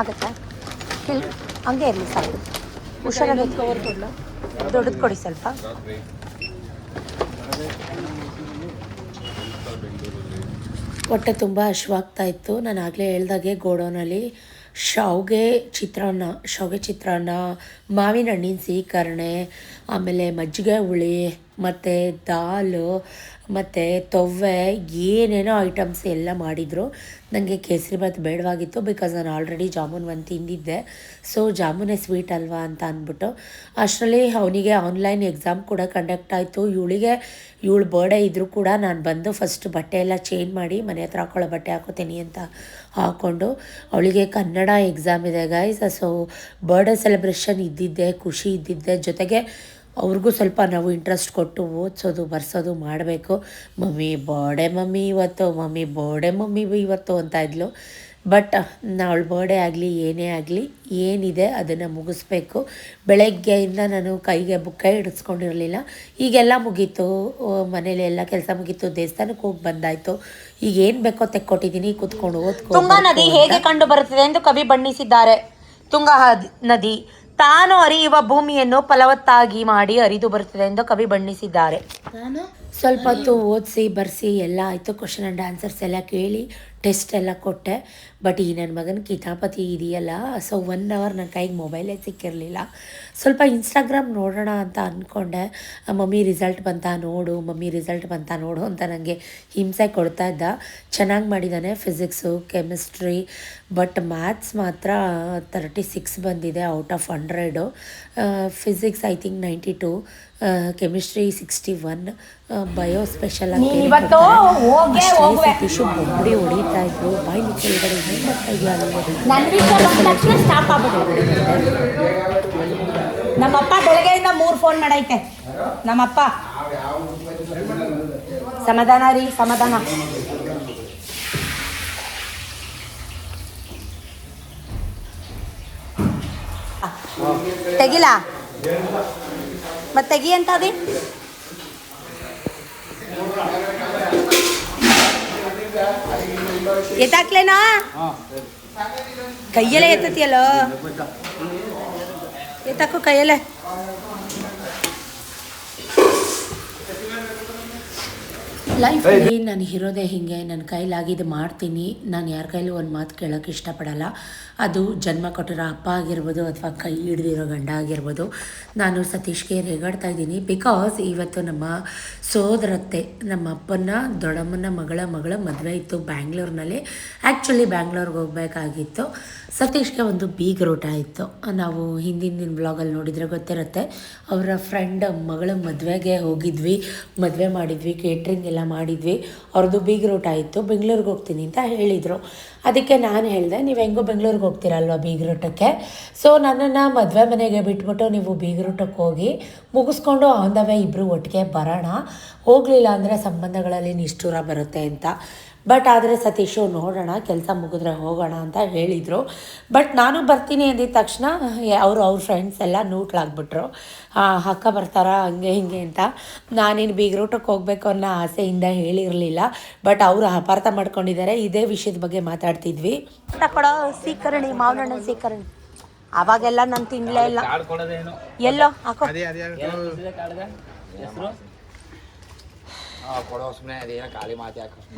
ಆಗುತ್ತಾ? ಹಂಗೆ ಇರಲಿ ಸಾಕು. ಹುಷಾರಾಗಿ ದೊಡ್ಡದು ಕೊಡಿ ಸ್ವಲ್ಪ. ಹೊಟ್ಟೆ ತುಂಬ ಹಶ್ವಾಗ್ತಾ ಇತ್ತು. ನಾನು ಆಗಲೇ ಹೇಳ್ದಾಗೆ ಗೋಡೌನಲ್ಲಿ ಶಾವಿಗೆ ಚಿತ್ರಾನ್ನ, ಮಾವಿನ ಹಣ್ಣಿನ ಸೀಕರಣೆ, ಆಮೇಲೆ ಮಜ್ಜಿಗೆ ಹುಳಿ, ಮತ್ತು ದಾಲು, ಮತ್ತು ತೊವ್ವೆ, ಏನೇನೋ ಐಟಮ್ಸ್ ಎಲ್ಲ ಮಾಡಿದರು. ನನಗೆ ಕೇಸರಿಬಾತ್ ಬೇಡವಾಗಿತ್ತು, ಬಿಕಾಸ್ ನಾನು ಆಲ್ರೆಡಿ ಜಾಮೂನ್ ಒಂದು ತಿಂದಿದ್ದೆ. ಸೊ ಜಾಮೂನೇ ಸ್ವೀಟ್ ಅಲ್ವಾ ಅಂತ ಅಂದ್ಬಿಟ್ಟು ಅಷ್ಟರಲ್ಲಿ ಅವನಿಗೆ ಆನ್ಲೈನ್ ಎಕ್ಸಾಮ್ ಕೂಡ ಕಂಡಕ್ಟ್ ಆಯಿತು. ಇವಳು ಬರ್ಡೇ ಇದ್ದರೂ ಕೂಡ ನಾನು ಬಂದು ಫಸ್ಟ್ ಬಟ್ಟೆ ಎಲ್ಲ ಚೇಂಜ್ ಮಾಡಿ ಮನೆ ಹತ್ರ ಹಾಕೊಳ್ಳೋ ಬಟ್ಟೆ ಹಾಕೋತೀನಿ ಅಂತ ಹಾಕ್ಕೊಂಡು, ಅವಳಿಗೆ ಕನ್ನಡ ಎಕ್ಸಾಮ್ ಇದೆ ಗೈಸ್. ಸೊ ಬರ್ಡೇ ಸೆಲೆಬ್ರೇಷನ್ ಇದ್ದಿದ್ದೆ, ಖುಷಿ ಇದ್ದಿದ್ದೆ, ಜೊತೆಗೆ ಅವ್ರಿಗೂ ಸ್ವಲ್ಪ ನಾವು ಇಂಟ್ರೆಸ್ಟ್ ಕೊಟ್ಟು ಓದಿಸೋದು ಬರ್ಸೋದು ಮಾಡಬೇಕು. ಮಮ್ಮಿ ಬರ್ಡೇ ಮಮ್ಮಿ ಇವತ್ತು ಅಂತ ಇದ್ಲು. ಬಟ್ ಅವಳ ಬರ್ಡೇ ಆಗಲಿ ಏನೇ ಆಗಲಿ ಏನಿದೆ ಅದನ್ನು ಮುಗಿಸ್ಬೇಕು. ಬೆಳಗ್ಗೆಯಿಂದ ನಾನು ಕೈ ಹಿಡಿಸ್ಕೊಂಡಿರಲಿಲ್ಲ. ಈಗೆಲ್ಲ ಮುಗೀತು, ಮನೇಲಿ ಎಲ್ಲ ಕೆಲಸ ಮುಗೀತು, ದೇವಸ್ಥಾನಕ್ಕೆ ಹೋಗಿ ಬಂದಾಯಿತು. ಈಗ ಏನು ಬೇಕೋ ತೆಕ್ಕೊಟ್ಟಿದ್ದೀನಿ, ಕೂತ್ಕೊಂಡು ಓದ್ಕೊ. ತುಂಗಾ ನದಿ ಹೇಗೆ ಕಂಡು ಬರುತ್ತದೆ ಎಂದು ಕವಿ ಬಣ್ಣಿಸಿದ್ದಾರೆ. ತುಂಗಾ ನದಿ ತಾನು ಹರಿಯುವ ಭೂಮಿಯನ್ನು ಫಲವತ್ತಾಗಿ ಮಾಡಿ ಹರಿದು ಬರುತ್ತದೆ ಎಂದು ಕವಿ ಬಣ್ಣಿಸಿದ್ದಾರೆ. ಸ್ವಲ್ಪ ಹೊತ್ತು ಓದಿಸಿ ಬರೆಸಿ ಎಲ್ಲ ಆಯಿತು. ಕ್ವಶನ್ ಆ್ಯಂಡ್ ಆನ್ಸರ್ಸ್ ಎಲ್ಲ ಕೇಳಿ ಟೆಸ್ಟ್ ಎಲ್ಲ ಕೊಟ್ಟೆ. ಬಟ್ ಈ ನನ್ನ ಮಗನ ಕಿತಾಪತಿ ಇದೆಯಲ್ಲ, ಸೊ 1 ಅವರ್ ನನ್ನ ಕೈಗೆ ಮೊಬೈಲೇ ಸಿಕ್ಕಿರಲಿಲ್ಲ. ಸ್ವಲ್ಪ ಇನ್ಸ್ಟಾಗ್ರಾಮ್ ನೋಡೋಣ ಅಂತ ಅಂದ್ಕೊಂಡೆ. ಮಮ್ಮಿ ರಿಸಲ್ಟ್ ಬಂತಾ ನೋಡು, ಮಮ್ಮಿ ರಿಸಲ್ಟ್ ಬಂತಾ ನೋಡು ಅಂತ ನನಗೆ ಹಿಂಸೆ ಕೊಡ್ತಾ ಇದ್ದ. ಚೆನ್ನಾಗಿ ಮಾಡಿದ್ದಾನೆ ಫಿಸಿಕ್ಸು, ಕೆಮಿಸ್ಟ್ರಿ, ಬಟ್ ಮ್ಯಾಥ್ಸ್ ಮಾತ್ರ 36 ಬಂದಿದೆ out of 100. Physics I think 92, chemistry 61, bio special ಆಗಿ ಸತೀಶು ಬೊಂಬಡಿ ಹೊಡಿತಾ ಇದ್ರು. ಬಾಯಿ ಕೆಳಗಡೆ ಏನು ಮಾಡ್ತಾ ಇದೆಯಾ ನಮ್ಮಪ್ಪ ಬೆಳಗ್ಗೆಯಿಂದ 3 ಫೋನ್ ಮಾಡೈತೆ ನಮ್ಮಪ್ಪ. ಸಮಾಧಾನ ರೀ, ಸಮಾಧಾನ. ತೆಗಿಲ ಮತ್ತೆ ತೆಗಿ ಅಂತ ಅದಿ. ಎತ್ತಾಕ್ಲೇನಾ ಕೈಯಲ್ಲೇ ಎತ್ತತಿಯಲ್ಲೋ, ಎತ್ತಾಕು ಕೈಯಲ್ಲೇ. ಲೈಫಲ್ಲಿ ನಾನು ಇರೋದೇ ಹೀಗೆ, ನನ್ನ ಕೈಲಾಗಿದ್ದು ಮಾಡ್ತೀನಿ. ನಾನು ಯಾರ ಕೈಲೂ ಒಂದು ಮಾತು ಕೇಳೋಕ್ಕೆ ಇಷ್ಟಪಡಲ್ಲ. ಅದು ಜನ್ಮ ಕೊಟ್ಟಿರೋ ಅಪ್ಪ ಆಗಿರ್ಬೋದು ಅಥವಾ ಕೈ ಹಿಡ್ದಿರೋ ಗಂಡ ಆಗಿರ್ಬೋದು. ನಾನು ಸತೀಶ್ಗೆ ರೇಗಾಡ್ತಾ ಇದ್ದೀನಿ ಬಿಕಾಸ್ ಇವತ್ತು ನಮ್ಮ ಸೋದರತ್ತೆ, ನಮ್ಮ ಅಪ್ಪನ ದೊಡ್ಡಮ್ಮನ ಮಗಳ ಮದುವೆ ಇತ್ತು ಬ್ಯಾಂಗ್ಳೂರಿನಲ್ಲಿ. ಆ್ಯಕ್ಚುಲಿ ಬ್ಯಾಂಗ್ಳೂರ್ಗೆ ಹೋಗಬೇಕಾಗಿತ್ತು. ಸತೀಶ್ಗೆ ಒಂದು ಬೀಗರೂಟ ಇತ್ತು. ನಾವು ಹಿಂದಿನ ಬ್ಲಾಗಲ್ಲಿ ನೋಡಿದರೆ ಗೊತ್ತಿರುತ್ತೆ. ಅವರ ಫ್ರೆಂಡ್ ಮಗಳ ಮದುವೆಗೆ ಹೋಗಿದ್ವಿ, ಮದುವೆ ಮಾಡಿದ್ವಿ, ಕೇಟ್ರಿಂಗ್ ಎಲ್ಲ ಮಾಡಿದ್ವಿ. ಅವ್ರದ್ದು ಬೀಗರೂಟ ಇತ್ತು. ಬೆಂಗಳೂರಿಗೆ ಹೋಗ್ತೀನಿ ಅಂತ ಹೇಳಿದರು. ಅದಕ್ಕೆ ನಾನು ಹೇಳಿದೆ, ನೀವು ಹೆಂಗೋ ಬೆಂಗಳೂರಿಗೆ ಹೋಗ್ತೀರಲ್ವ ಬೀಗರೂಟಕ್ಕೆ, ಸೊ ನನ್ನನ್ನು ಮದುವೆ ಮನೆಗೆ ಬಿಟ್ಬಿಟ್ಟು ನೀವು ಬೀಗರೂಟಕ್ಕೆ ಹೋಗಿ ಮುಗಿಸ್ಕೊಂಡು ಆನ್ ದ ವೇ ಇಬ್ಬರು ಒಟ್ಟಿಗೆ ಬರೋಣ, ಹೋಗಲಿಲ್ಲ ಅಂದರೆ ಸಂಬಂಧಗಳಲ್ಲಿ ನಿಷ್ಠುರ ಬರುತ್ತೆ ಅಂತ. ಬಟ್ ಆದರೆ ಸತೀಶು ನೋಡೋಣ ಕೆಲಸ ಮುಗಿದ್ರೆ ಹೋಗೋಣ ಅಂತ ಹೇಳಿದರು. ಬಟ್ ನಾನು ಬರ್ತೀನಿ ಅಂದಿದ ತಕ್ಷಣ ಅವ್ರ ಫ್ರೆಂಡ್ಸ್ ಎಲ್ಲ ನೂಟ್ಲಾಗ್ಬಿಟ್ರು. ಅಕ್ಕ ಬರ್ತಾರಾ ಹಂಗೆ ಹಿಂಗೆ ಅಂತ. ನಾನೇನು ಬೀಗರೂಟಕ್ಕೆ ಹೋಗಬೇಕು ಅನ್ನೋ ಆಸೆಯಿಂದ ಹೇಳಿರಲಿಲ್ಲ. ಬಟ್ ಅವರು ಅಪಾರ್ಥ ಮಾಡ್ಕೊಂಡಿದ್ದಾರೆ. ಇದೇ ವಿಷಯದ ಬಗ್ಗೆ ಮಾತಾಡ್ತಿದ್ವಿ. ಕೊಡೋ ಸೀಕರಣಿ, ಮಾವನಣ್ಣ ಸೀಕರಣಿ. ಅವಾಗೆಲ್ಲ ನಾನು ತಿನ್ಲೇ ಇಲ್ಲ. ಎಲ್ಲೋ ಹಾಕೋ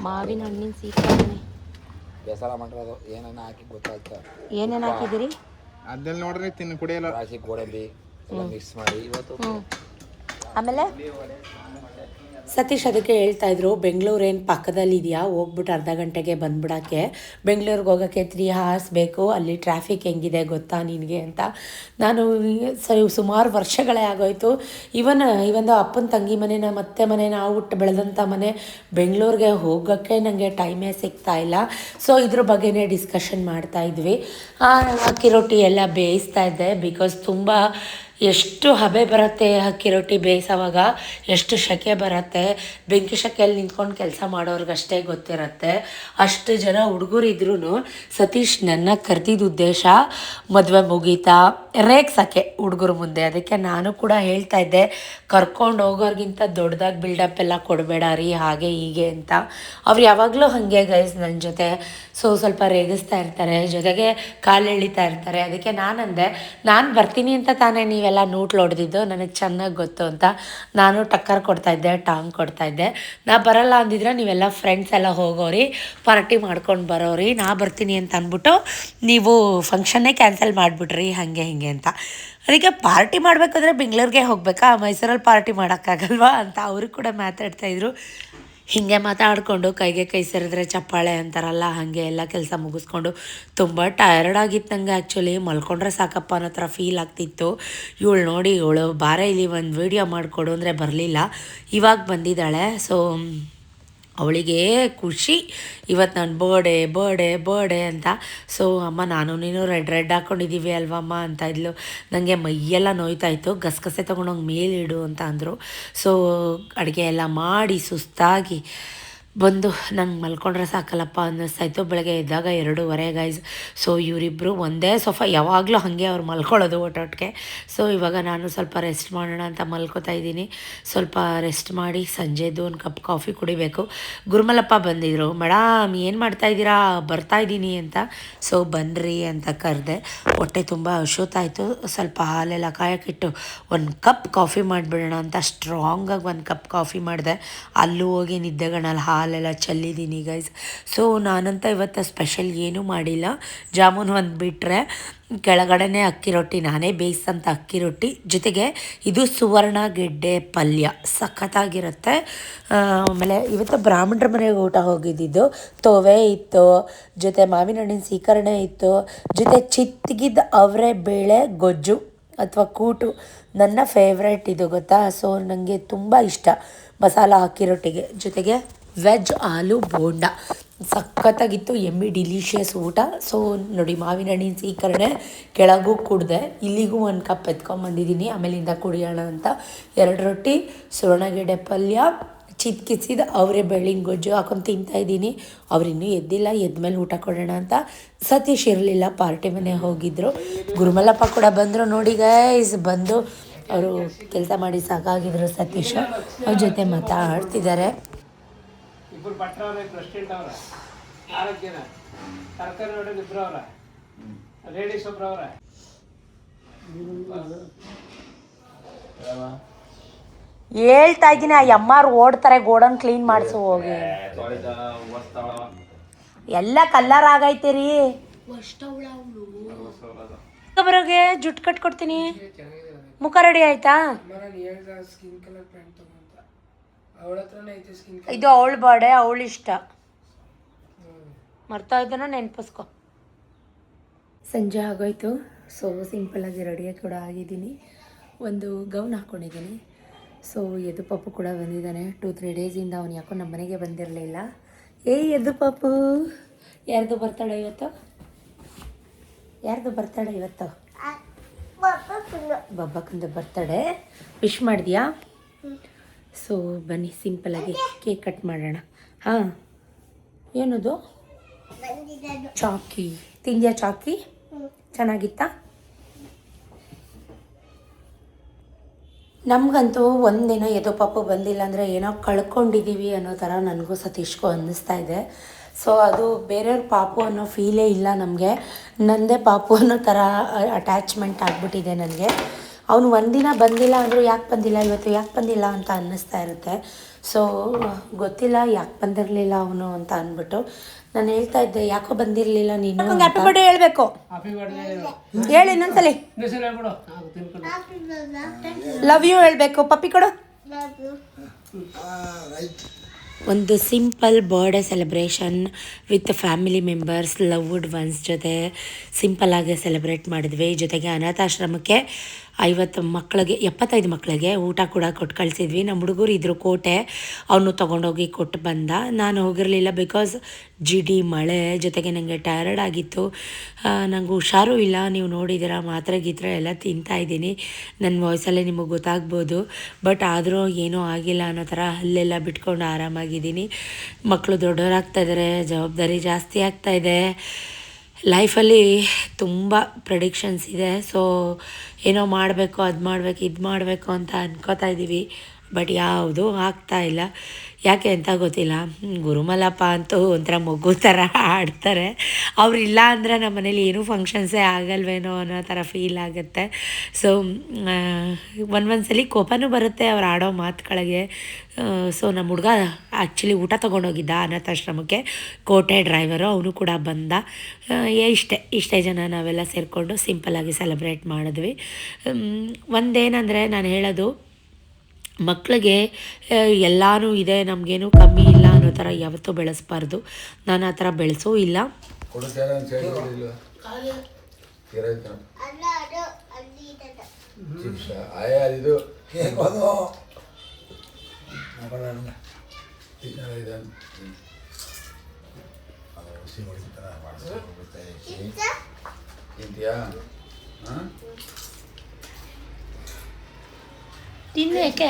ಮಾವಿನ ಹಣ್ಣಿನ ಸೀಕರಣಿ. ಬೇಸರ ಮಾಡಿರೋದು ಏನೇನು ಹಾಕಿ ಗೊತ್ತಾಗ್ತ. ಏನೇನು ಹಾಕಿದಿರಿ ಅದ್ರಲ್ಲಿ ನೋಡ್ರಿ ತಿನ್ನು ಕುಡಿಯಲ್ಲ. ರಾಶಿ ಗೋಡಂಬಿ ಮಿಕ್ಸ್ ಮಾಡಿ ಇವತ್ತು. ಆಮೇಲೆ ಸತೀಶ್ ಅದಕ್ಕೆ ಹೇಳ್ತಾಯಿದ್ರು, ಬೆಂಗಳೂರು ಏನು ಪಕ್ಕದಲ್ಲಿದೆಯಾ, ಹೋಗ್ಬಿಟ್ಟು ಅರ್ಧ ಗಂಟೆಗೆ ಬಂದ್ಬಿಡೋಕ್ಕೆ, ಬೆಂಗಳೂರಿಗೆ ಹೋಗೋಕ್ಕೆ 3 hours ಬೇಕು, ಅಲ್ಲಿ ಟ್ರಾಫಿಕ್ ಹೆಂಗಿದೆ ಗೊತ್ತಾ ನಿನಗೆ ಅಂತ. ನಾನು ಸುಮಾರು ವರ್ಷಗಳೇ ಆಗೋಯ್ತು. ಇವೊಂದು ಅಪ್ಪನ ತಂಗಿ ಮನೆ, ಮತ್ತೆ ಮನೆ, ನಾವು ಹುಟ್ಟು ಬೆಳೆದಂಥ ಮನೆ, ಬೆಂಗಳೂರಿಗೆ ಹೋಗೋಕ್ಕೆ ನನಗೆ ಟೈಮೇ ಸಿಗ್ತಾ ಇಲ್ಲ. ಸೊ ಇದ್ರ ಬಗ್ಗೆನೇ ಡಿಸ್ಕಷನ್ ಮಾಡ್ತಾಯಿದ್ವಿ. ಅಕ್ಕಿ ರೊಟ್ಟಿ ಎಲ್ಲ ಬೇಯಿಸ್ತಾ ಇದ್ದೆ ಬಿಕಾಸ್ ತುಂಬ ಎಷ್ಟು ಹಬೆ ಬರುತ್ತೆ ಅಕ್ಕಿ ರೊಟ್ಟಿ ಬೇಯಿಸೋವಾಗ, ಎಷ್ಟು ಸೆಕೆ ಬರುತ್ತೆ. ಬೆಂಕಿ ಸೆಕೆಯಲ್ಲಿ ನಿಂತ್ಕೊಂಡು ಕೆಲಸ ಮಾಡೋರ್ಗಷ್ಟೇ ಗೊತ್ತಿರುತ್ತೆ. ಅಷ್ಟು ಜನ ಹುಡುಗರಿದ್ರೂ ಸತೀಶ್ ನನ್ನ ಕರೆದಿದ್ದ ಉದ್ದೇಶ ಮದುವೆ ಮುಗೀತಾ ರೇಗ್ಸೋಕ್ಕೆ ಹುಡುಗರು ಮುಂದೆ. ಅದಕ್ಕೆ ನಾನು ಕೂಡ ಹೇಳ್ತಾ ಇದ್ದೆ, ಕರ್ಕೊಂಡು ಹೋಗೋರ್ಗಿಂತ ದೊಡ್ಡದಾಗಿ ಬಿಲ್ಡಪ್ ಎಲ್ಲ ಕೊಡಬೇಡ ರೀ ಹಾಗೆ ಹೀಗೆ ಅಂತ. ಅವ್ರು ಯಾವಾಗಲೂ ಹಾಗೆ ಗೈಸ್ ನನ್ನ ಜೊತೆ ಸ್ವಲ್ಪ ರೇಗಿಸ್ತಾ ಇರ್ತಾರೆ, ಜೊತೆಗೆ ಕಾಲು ಎಳಿತಾ ಇರ್ತಾರೆ. ಅದಕ್ಕೆ ನಾನಂದೆ, ನಾನು ಬರ್ತೀನಿ ಅಂತ ತಾನೇ ನೀವೆಲ್ಲ ನೂಟ್ಲು ಹೊಡೆದಿದ್ದು, ನನಗೆ ಚೆನ್ನಾಗಿ ಗೊತ್ತು ಅಂತ. ನಾನು ಟಕ್ಕರ್ ಕೊಡ್ತಾಯಿದ್ದೆ, ಟಾಂಗ್ ಕೊಡ್ತಾಯಿದ್ದೆ. ನಾ ಬರಲ್ಲ ಅಂದಿದ್ರೆ ನೀವೆಲ್ಲ ಫ್ರೆಂಡ್ಸ್ ಎಲ್ಲ ಹೋಗೋರಿ, ಪಾರ್ಟಿ ಮಾಡ್ಕೊಂಡು ಬರೋರಿ, ನಾ ಬರ್ತೀನಿ ಅಂತ ಅಂದ್ಬಿಟ್ಟು ನೀವು ಫಂಕ್ಷನ್ನೇ ಕ್ಯಾನ್ಸಲ್ ಮಾಡಿಬಿಟ್ರಿ ಹಾಗೆ ಹಿಂಗೆ ಅಂತ. ಅದಕ್ಕೆ ಪಾರ್ಟಿ ಮಾಡಬೇಕಾದ್ರೆ ಬೆಂಗಳೂರಿಗೆ ಹೋಗಬೇಕಾ, ಮೈಸೂರಲ್ಲಿ ಪಾರ್ಟಿ ಮಾಡೋಕ್ಕಾಗಲ್ವಾ ಅಂತ ಅವರು ಕೂಡ ಮಾತಾಡ್ತಾಯಿದ್ರು. ಹೀಗೆ ಮಾತಾಡಿಕೊಂಡು ಕೈಗೆ ಕೈ ಸೇರಿದ್ರೆ ಚಪ್ಪಾಳೆ ಅಂತಾರಲ್ಲ, ಹಾಗೆ ಎಲ್ಲ ಕೆಲಸ ಮುಗಿಸ್ಕೊಂಡು ತುಂಬ ಟಯರ್ಡ್ ಆಗಿತ್ತು ನನಗೆ. ಆ್ಯಕ್ಚುಲಿ ಮಲ್ಕೊಂಡ್ರೆ ಸಾಕಪ್ಪ ಅನ್ನೋ ಥರ ಫೀಲ್ ಆಗ್ತಿತ್ತು. ಇವಳು ನೋಡಿ, ಇವಳು ಬಾರೆ ಇಲ್ಲಿ ಒಂದು ವೀಡಿಯೋ ಮಾಡಿಕೊಡು ಅಂದರೆ ಬರಲಿಲ್ಲ, ಇವಾಗ ಬಂದಿದ್ದಾಳೆ. ಸೊ ಅವಳಿಗೆ ಖುಷಿ, ಇವತ್ತು ನಾನು ಬರ್ಡೇ ಅಂತ. ಸೊ ಅಮ್ಮ ನಾನು ನೀನು ರೆಡ್ ಹಾಕ್ಕೊಂಡಿದ್ದೀವಿ ಅಲ್ವಮ್ಮ ಅಂತ ಇದ್ಲು. ನನಗೆ ಮೈಯೆಲ್ಲ ನೋಯ್ತಾಯಿತ್ತು. ಗಸಗಸೆ ತೊಗೊಂಡೋಗಿ ಮೇಲಿಡು ಅಂತ ಅಂದರು. ಸೊ ಅಡುಗೆ ಎಲ್ಲ ಮಾಡಿ ಸುಸ್ತಾಗಿ ಬಂದು ನಂಗೆ ಮಲ್ಕೊಂಡ್ರೆ ಸಾಕಲ್ಲಪ್ಪ ಅನ್ನಿಸ್ತಾಯಿತ್ತು. ಬೆಳಗ್ಗೆ ಎದ್ದಾಗ 2:30 ಗೈಸ್. ಸೊ ಇವರಿಬ್ಬರು ಒಂದೇ ಸೋಫಾ, ಯಾವಾಗಲೂ ಹಾಗೆ ಅವ್ರು ಮಲ್ಕೊಳ್ಳೋದು ಒಟ್ಟೊಟ್ಟಿಗೆ. ಸೊ ಇವಾಗ ನಾನು ಸ್ವಲ್ಪ ರೆಸ್ಟ್ ಮಾಡೋಣ ಅಂತ ಮಲ್ಕೋತಾ ಇದ್ದೀನಿ. ಸ್ವಲ್ಪ ರೆಸ್ಟ್ ಮಾಡಿ ಸಂಜೆದು ಒಂದು ಕಪ್ ಕಾಫಿ ಕುಡಿಬೇಕು. ಗುರುಮಲಪ್ಪ ಬಂದಿದ್ದರು. ಮೇಡಮ್ ಏನು ಮಾಡ್ತಾಯಿದ್ದೀರಾ, ಬರ್ತಾಯಿದ್ದೀನಿ ಅಂತ. ಸೊ ಬನ್ನಿರಿ ಅಂತ ಕರೆದೆ. ಹೊಟ್ಟೆ ತುಂಬ ಹಶೋತಾಯಿತು. ಸ್ವಲ್ಪ ಹಾಲೆಲ್ಲ ಕಾಯಕ್ಕಿಟ್ಟು ಒಂದು ಕಪ್ ಕಾಫಿ ಮಾಡಿಬಿಡೋಣ ಅಂತ ಸ್ಟ್ರಾಂಗಾಗಿ ಒಂದು ಕಪ್ ಕಾಫಿ ಮಾಡಿದೆ. ಅಲ್ಲೂ ಹೋಗಿ ನಿದ್ದೆಗಣ್ಣಲ್ಲಿ ಹಾಲೆಲ್ಲ ಚೆಲ್ಲಿದ್ದೀನಿ ಗೈಸ್. ಸೊ ನಾನಂತ ಇವತ್ತು ಸ್ಪೆಷಲ್ ಏನೂ ಮಾಡಿಲ್ಲ. ಜಾಮೂನ್ ಒಂದು ಬಿಟ್ಟರೆ ಕೆಳಗಡೆನೇ ಅಕ್ಕಿ ರೊಟ್ಟಿ, ನಾನೇ ಬೇಯಿಸಂತ ಅಕ್ಕಿ ರೊಟ್ಟಿ, ಜೊತೆಗೆ ಇದು ಸುವರ್ಣ ಗೆಡ್ಡೆ ಪಲ್ಯ ಸಖತ್ತಾಗಿರುತ್ತೆ. ಆಮೇಲೆ ಇವತ್ತು ಬ್ರಾಹ್ಮಣರ ಮನೆಗೆ ಊಟ ಹೋಗಿದ್ದಿದ್ದು. ತೋವೆ ಇತ್ತು, ಜೊತೆ ಮಾವಿನ ಹಣ್ಣಿನ ಸೀಕರಣೆ ಇತ್ತು, ಜೊತೆ ಚಿತ್ತಗಿದ್ದ ಅವರೆ ಬೇಳೆ ಗೊಜ್ಜು ಅಥವಾ ಕೂಟು. ನನ್ನ ಫೇವ್ರೇಟ್ ಇದು ಗೊತ್ತಾ. ಸೊ ನನಗೆ ತುಂಬ ಇಷ್ಟ ಮಸಾಲ ಅಕ್ಕಿ ರೊಟ್ಟಿಗೆ. ಜೊತೆಗೆ ವೆಜ್ ಆಲೂ ಬೋಂಡ ಸಖತ್ತಾಗಿತ್ತು. ಡಿಲಿಷಿಯಸ್ ಊಟ. ಸೊ ನೋಡಿ, ಮಾವಿನ ಹಣ್ಣಿನ ಸೀಕರಣೆ ಕೆಳಗೂ ಕುಡಿದೆ, ಇಲ್ಲಿಗೂ ಒಂದು ಕಪ್ ಎತ್ಕೊಂಬಂದಿದ್ದೀನಿ ಆಮೇಲಿಂದ ಕುಡಿಯೋಣ ಅಂತ. 2 ರೊಟ್ಟಿ, ಸುವರ್ಣಗೆಡ್ಡೆ ಪಲ್ಯ, ಚಿತ್ಕಿಸಿದ ಅವರೇ ಬೆಳ್ಳಿನ ಗೊಜ್ಜು ಹಾಕೊಂಡು ತಿಂತಾಯಿದ್ದೀನಿ. ಅವರಿನ್ನೂ ಎದ್ದಿಲ್ಲ, ಎದ್ಮೇಲೆ ಊಟ ಕೊಡೋಣ ಅಂತ. ಸತೀಶ್ ಇರಲಿಲ್ಲ, ಪಾರ್ಟಿ ಮನೆ ಹೋಗಿದ್ದರು. ಗುರುಮಲಪ್ಪ ಕೂಡ ಬಂದರು ನೋಡಿ ಗೈಸ್. ಬಂದು ಅವರು ಕೆಲಸ ಮಾಡಿ ಸಾಕಾಗಿದ್ರು ಸತೀಶ್. ಅವ್ರ ಜೊತೆ ಮಾತಾಡ್ತಿದ್ದಾರೆ. ಇಬ್ಬರು ಭಟ್ರವ್ರೆ, ಪ್ರೆಸಿಡೆಂಟ್ ಅವರ, ಆರೋಗ್ಯನ ತರಕಾರಿ ನೋಡೋದು ಇಬ್ಬರು ಅವರ, ಲೇಡೀಸ್ ಒಬ್ರು ಅವರ. ಹೇಳ್ತಾ ಇದ್ದೀನಿ, ಆ ಎಮ್ಮಾರು ಓಡ್ತಾರೆ, ಗೋಡನ್ ಕ್ಲೀನ್ ಮಾಡಿಸು ಹೋಗಿ. ಎಲ್ಲ ಕಲ್ಲರ್ ಆಗೈತೆ ರೀ. ಬರೋಗೆ ಜುಟ್ಟು ಕಟ್ಕೊಡ್ತೀನಿ. ಮುಖ ರೆಡಿ ಆಯ್ತಾ? ಇದು ಅವಳ ಬಾಡೆ, ಅವಳು ಇಷ್ಟ. ಮರ್ತಾ ಇದ್ದಾನೋ ನೆನಪಿಸ್ಕೊ. ಸಂಜೆ ಆಗೋಯ್ತು. ಸೊ ಸಿಂಪಲ್ಲಾಗಿ ರೆಡಿಯಾಗಿ ಕೂಡ ಆಗಿದ್ದೀನಿ. ಒಂದು ಗೌನ್ ಹಾಕ್ಕೊಂಡಿದ್ದೀನಿ. ಸೊ ಯದು ಪಾಪು ಕೂಡ ಬಂದಿದ್ದಾನೆ. 2-3 ಡೇಸಿಂದ ಅವನು ಯಾಕೋ ನಮ್ಮ ಮನೆಗೆ ಬಂದಿರಲಿಲ್ಲ. ಯದು ಪಾಪು, ಯಾರ್ದು ಬರ್ತಡೇ ಇವತ್ತು? ಯಾರ್ದು ಬರ್ತಡೇ ಇವತ್ತು? ಬಬ್ಬಕ್ಕಂದು ಬರ್ತಡೇ. ವಿಶ್ ಮಾಡಿದ್ಯಾ? ಸೊ ಬನ್ನಿ ಸಿಂಪಲ್ಲಾಗಿ ಕೇಕ್ ಕಟ್ ಮಾಡೋಣ. ಹಾಂ, ಏನದು? ಚಾಕಿ ತಿಂದ್ಯಾ? ಚಾಕಿ ಚೆನ್ನಾಗಿತ್ತಾ? ನಮಗಂತೂ ಒಂದಿನ ಯದು ಪಾಪು ಬಂದಿಲ್ಲ ಅಂದರೆ ಏನೋ ಕಳ್ಕೊಂಡಿದ್ದೀವಿ ಅನ್ನೋ ಥರ ನನಗೂ ಸತೀಶ್ಗೂ ಅನ್ನಿಸ್ತಾ ಇದೆ. ಸೊ ಅದು ಬೇರೆಯವ್ರ ಪಾಪು ಅನ್ನೋ ಫೀಲೇ ಇಲ್ಲ ನಮಗೆ. ನನ್ನದೇ ಪಾಪು ಅನ್ನೋ ಥರ ಅಟ್ಯಾಚ್ಮೆಂಟ್ ಆಗಿಬಿಟ್ಟಿದೆ ನನಗೆ. ಅವನು ಒಂದಿನ ಬಂದಿಲ್ಲ ಅಂದರೂ ಯಾಕೆ ಬಂದಿಲ್ಲ ಇವತ್ತು, ಯಾಕೆ ಬಂದಿಲ್ಲ ಅಂತ ಅನ್ನಿಸ್ತಾ ಇರುತ್ತೆ. ಸೊ ಗೊತ್ತಿಲ್ಲ ಯಾಕೆ ಬಂದಿರಲಿಲ್ಲ ಅವನು ಅಂತ ಅಂದ್ಬಿಟ್ಟು ನಾನು ಹೇಳ್ತಾ ಇದ್ದೆ, ಯಾಕೋ ಬಂದಿರಲಿಲ್ಲ ನೀನು. ಹ್ಯಾಪಿ ಬರ್ಡೇ ಹೇಳ್ಬೇಕು. ಹ್ಯಾಪಿ ಬರ್ಡೇ ಹೇಳಿ ಇನ್ನೊಂದ್ಸಲಿ. ಹೆಸರು ಹೇಳ್ಬಿಡು, ನಾವು ತಿನ್ಕೊಂಡು. ಲವ್ ಯು ಹೇಳ್ಬೇಕು. ಪಪ್ಪಿ ಕೊಡು. ಒಂದು simple birthday celebration with family members, loved once ಜೊತೆ ಸಿಂಪಲ್ಲಾಗಿ ಸೆಲೆಬ್ರೇಟ್ ಮಾಡಿದ್ವಿ. ಜೊತೆಗೆ ಅನಾಥಾಶ್ರಮಕ್ಕೆ 50 ಮಕ್ಕಳಿಗೆ 75 ಮಕ್ಕಳಿಗೆ ಊಟ ಕೂಡ ಕೊಟ್ಟು ಕಳಿಸಿದ್ವಿ. ನಮ್ಮ ಹುಡುಗರು ಇದ್ರು ಕೋಟೆ, ಅವನು ತೊಗೊಂಡೋಗಿ ಕೊಟ್ಟು ಬಂದ. ನಾನು ಹೋಗಿರಲಿಲ್ಲ ಬಿಕಾಸ್ ಜಿಡಿ ಮಳೆ, ಜೊತೆಗೆ ನನಗೆ ಟಯರ್ಡ್ ಆಗಿತ್ತು. ನನಗೆ ಹುಷಾರೂ ಇಲ್ಲ. ನೀವು ನೋಡಿದ್ದೀರಾ, ಮಾತ್ರೆ ಗೀತ್ರೆ ಎಲ್ಲ ತಿಂತಾಯಿದ್ದೀನಿ. ನನ್ನ ವಾಯ್ಸಲ್ಲೇ ನಿಮಗೆ ಗೊತ್ತಾಗ್ಬೋದು. ಬಟ್ ಆದರೂ ಏನೂ ಆಗಿಲ್ಲ ಅನ್ನೋ ಥರ ಅಲ್ಲೆಲ್ಲ ಬಿಟ್ಕೊಂಡು ಆರಾಮಾಗಿದ್ದೀನಿ. ಮಕ್ಕಳು ದೊಡ್ಡವರಾಗ್ತಾಯಿದ್ದಾರೆ, ಜವಾಬ್ದಾರಿ ಜಾಸ್ತಿ ಆಗ್ತಾಯಿದೆ. ಲೈಫಲ್ಲಿ ತುಂಬ ಪ್ರೆಡಿಕ್ಷನ್ಸ್ ಇದೆ. ಸೊ ಏನೋ ಮಾಡಬೇಕು, ಅದು ಮಾಡಬೇಕು, ಇದು ಮಾಡಬೇಕು ಅಂತ ಅನ್ಕೋತಾ ಇದ್ದೀವಿ. ಬಟ್ ಯಾವುದೂ ಆಗ್ತಾಯಿಲ್ಲ. ಯಾಕೆ ಅಂತ ಗೊತ್ತಿಲ್ಲ. ಗುರುಮಲಪ್ಪ ಅಂತೂ ಒಂಥರ ಮಗು ಥರ ಆಡ್ತಾರೆ. ಅವರಿಲ್ಲ ಅಂದರೆ ನಮ್ಮ ಮನೇಲಿ ಏನೂ ಫಂಕ್ಷನ್ಸೇ ಆಗಲ್ವೇನೋ ಅನ್ನೋ ಥರ ಫೀಲ್ ಆಗುತ್ತೆ. ಸೊ ಒಂದೊಂದ್ಸಲಿ ಕೋಪನೂ ಬರುತ್ತೆ ಅವ್ರು ಆಡೋ ಮಾತುಗಳಿಗೆ. ಸೊ ನಮ್ಮ ಹುಡುಗ ಆ್ಯಕ್ಚುಲಿ ಊಟ ತೊಗೊಂಡೋಗಿದ್ದ ಅನಾಥಾಶ್ರಮಕ್ಕೆ, ಕೋಟೆ ಡ್ರೈವರು, ಅವನು ಕೂಡ ಬಂದ. ಇಷ್ಟೇ ಜನ ನಾವೆಲ್ಲ ಸೇರಿಕೊಂಡು ಸಿಂಪಲ್ಲಾಗಿ ಸೆಲೆಬ್ರೇಟ್ ಮಾಡಿದ್ವಿ. ಒಂದೇನಂದರೆ ನಾನು ಹೇಳೋದು, ಮಕ್ಕಳಿಗೆ ಎಲ್ಲನೂ ಇದೆ, ನಮಗೇನು ಕಮ್ಮಿ ಇಲ್ಲ ಅನ್ನೋ ಥರ ಯಾವತ್ತೂ ಬೆಳೆಸ್ಬಾರ್ದು. ನಾನು ಆ ಥರ ಬೆಳೆಸೂ ಇಲ್ಲ. ತಿನ್ನು. ಯಾಕೆ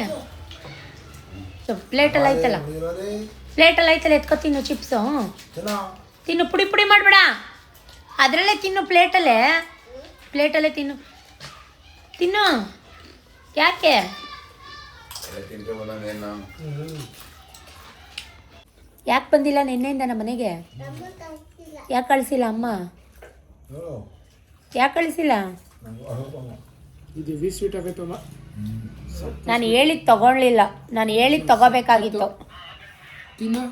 ಪ್ಲೇಟೆಲ್ಲ ಐತಲ್ಲ. ಪ್ಲೇಟಲ್ಲಿ ಐತಲ್ಲ ಎತ್ಕೊ ತಿನ್ನು ಚಿಪ್ಸು ತಿನ್ನು, ಪುಡಿ ಪುಡಿ ಮಾಡಬೇಡ, ಅದರಲ್ಲೇ ತಿನ್ನು, ಪ್ಲೇಟಲ್ಲೇ ತಿನ್ನು ತಿನ್ನು. ಯಾಕೆ ಯಾಕೆ ಬಂದಿಲ್ಲ ನಿನ್ನೆಯಿಂದ ನಮ್ಮ ಮನೆಗೆ? ಯಾಕೆ ಕಳಿಸಿಲ್ಲ ಅಮ್ಮ? ಯಾಕೆ ಕಳಿಸಿಲ್ಲ? ಇದು ವಿ ಸ್ವೀಟ್ ಆಗೈತೆ ಅಮ್ಮ. ನಾನು ಹೇಳಿದ್ದು ತಗೊಳ್ಳಿಲ್ಲ, ನಾನು ಹೇಳಿದ್ದು ತಗೋಬೇಕಾಗಿತ್ತು. ತಿನ್ನು,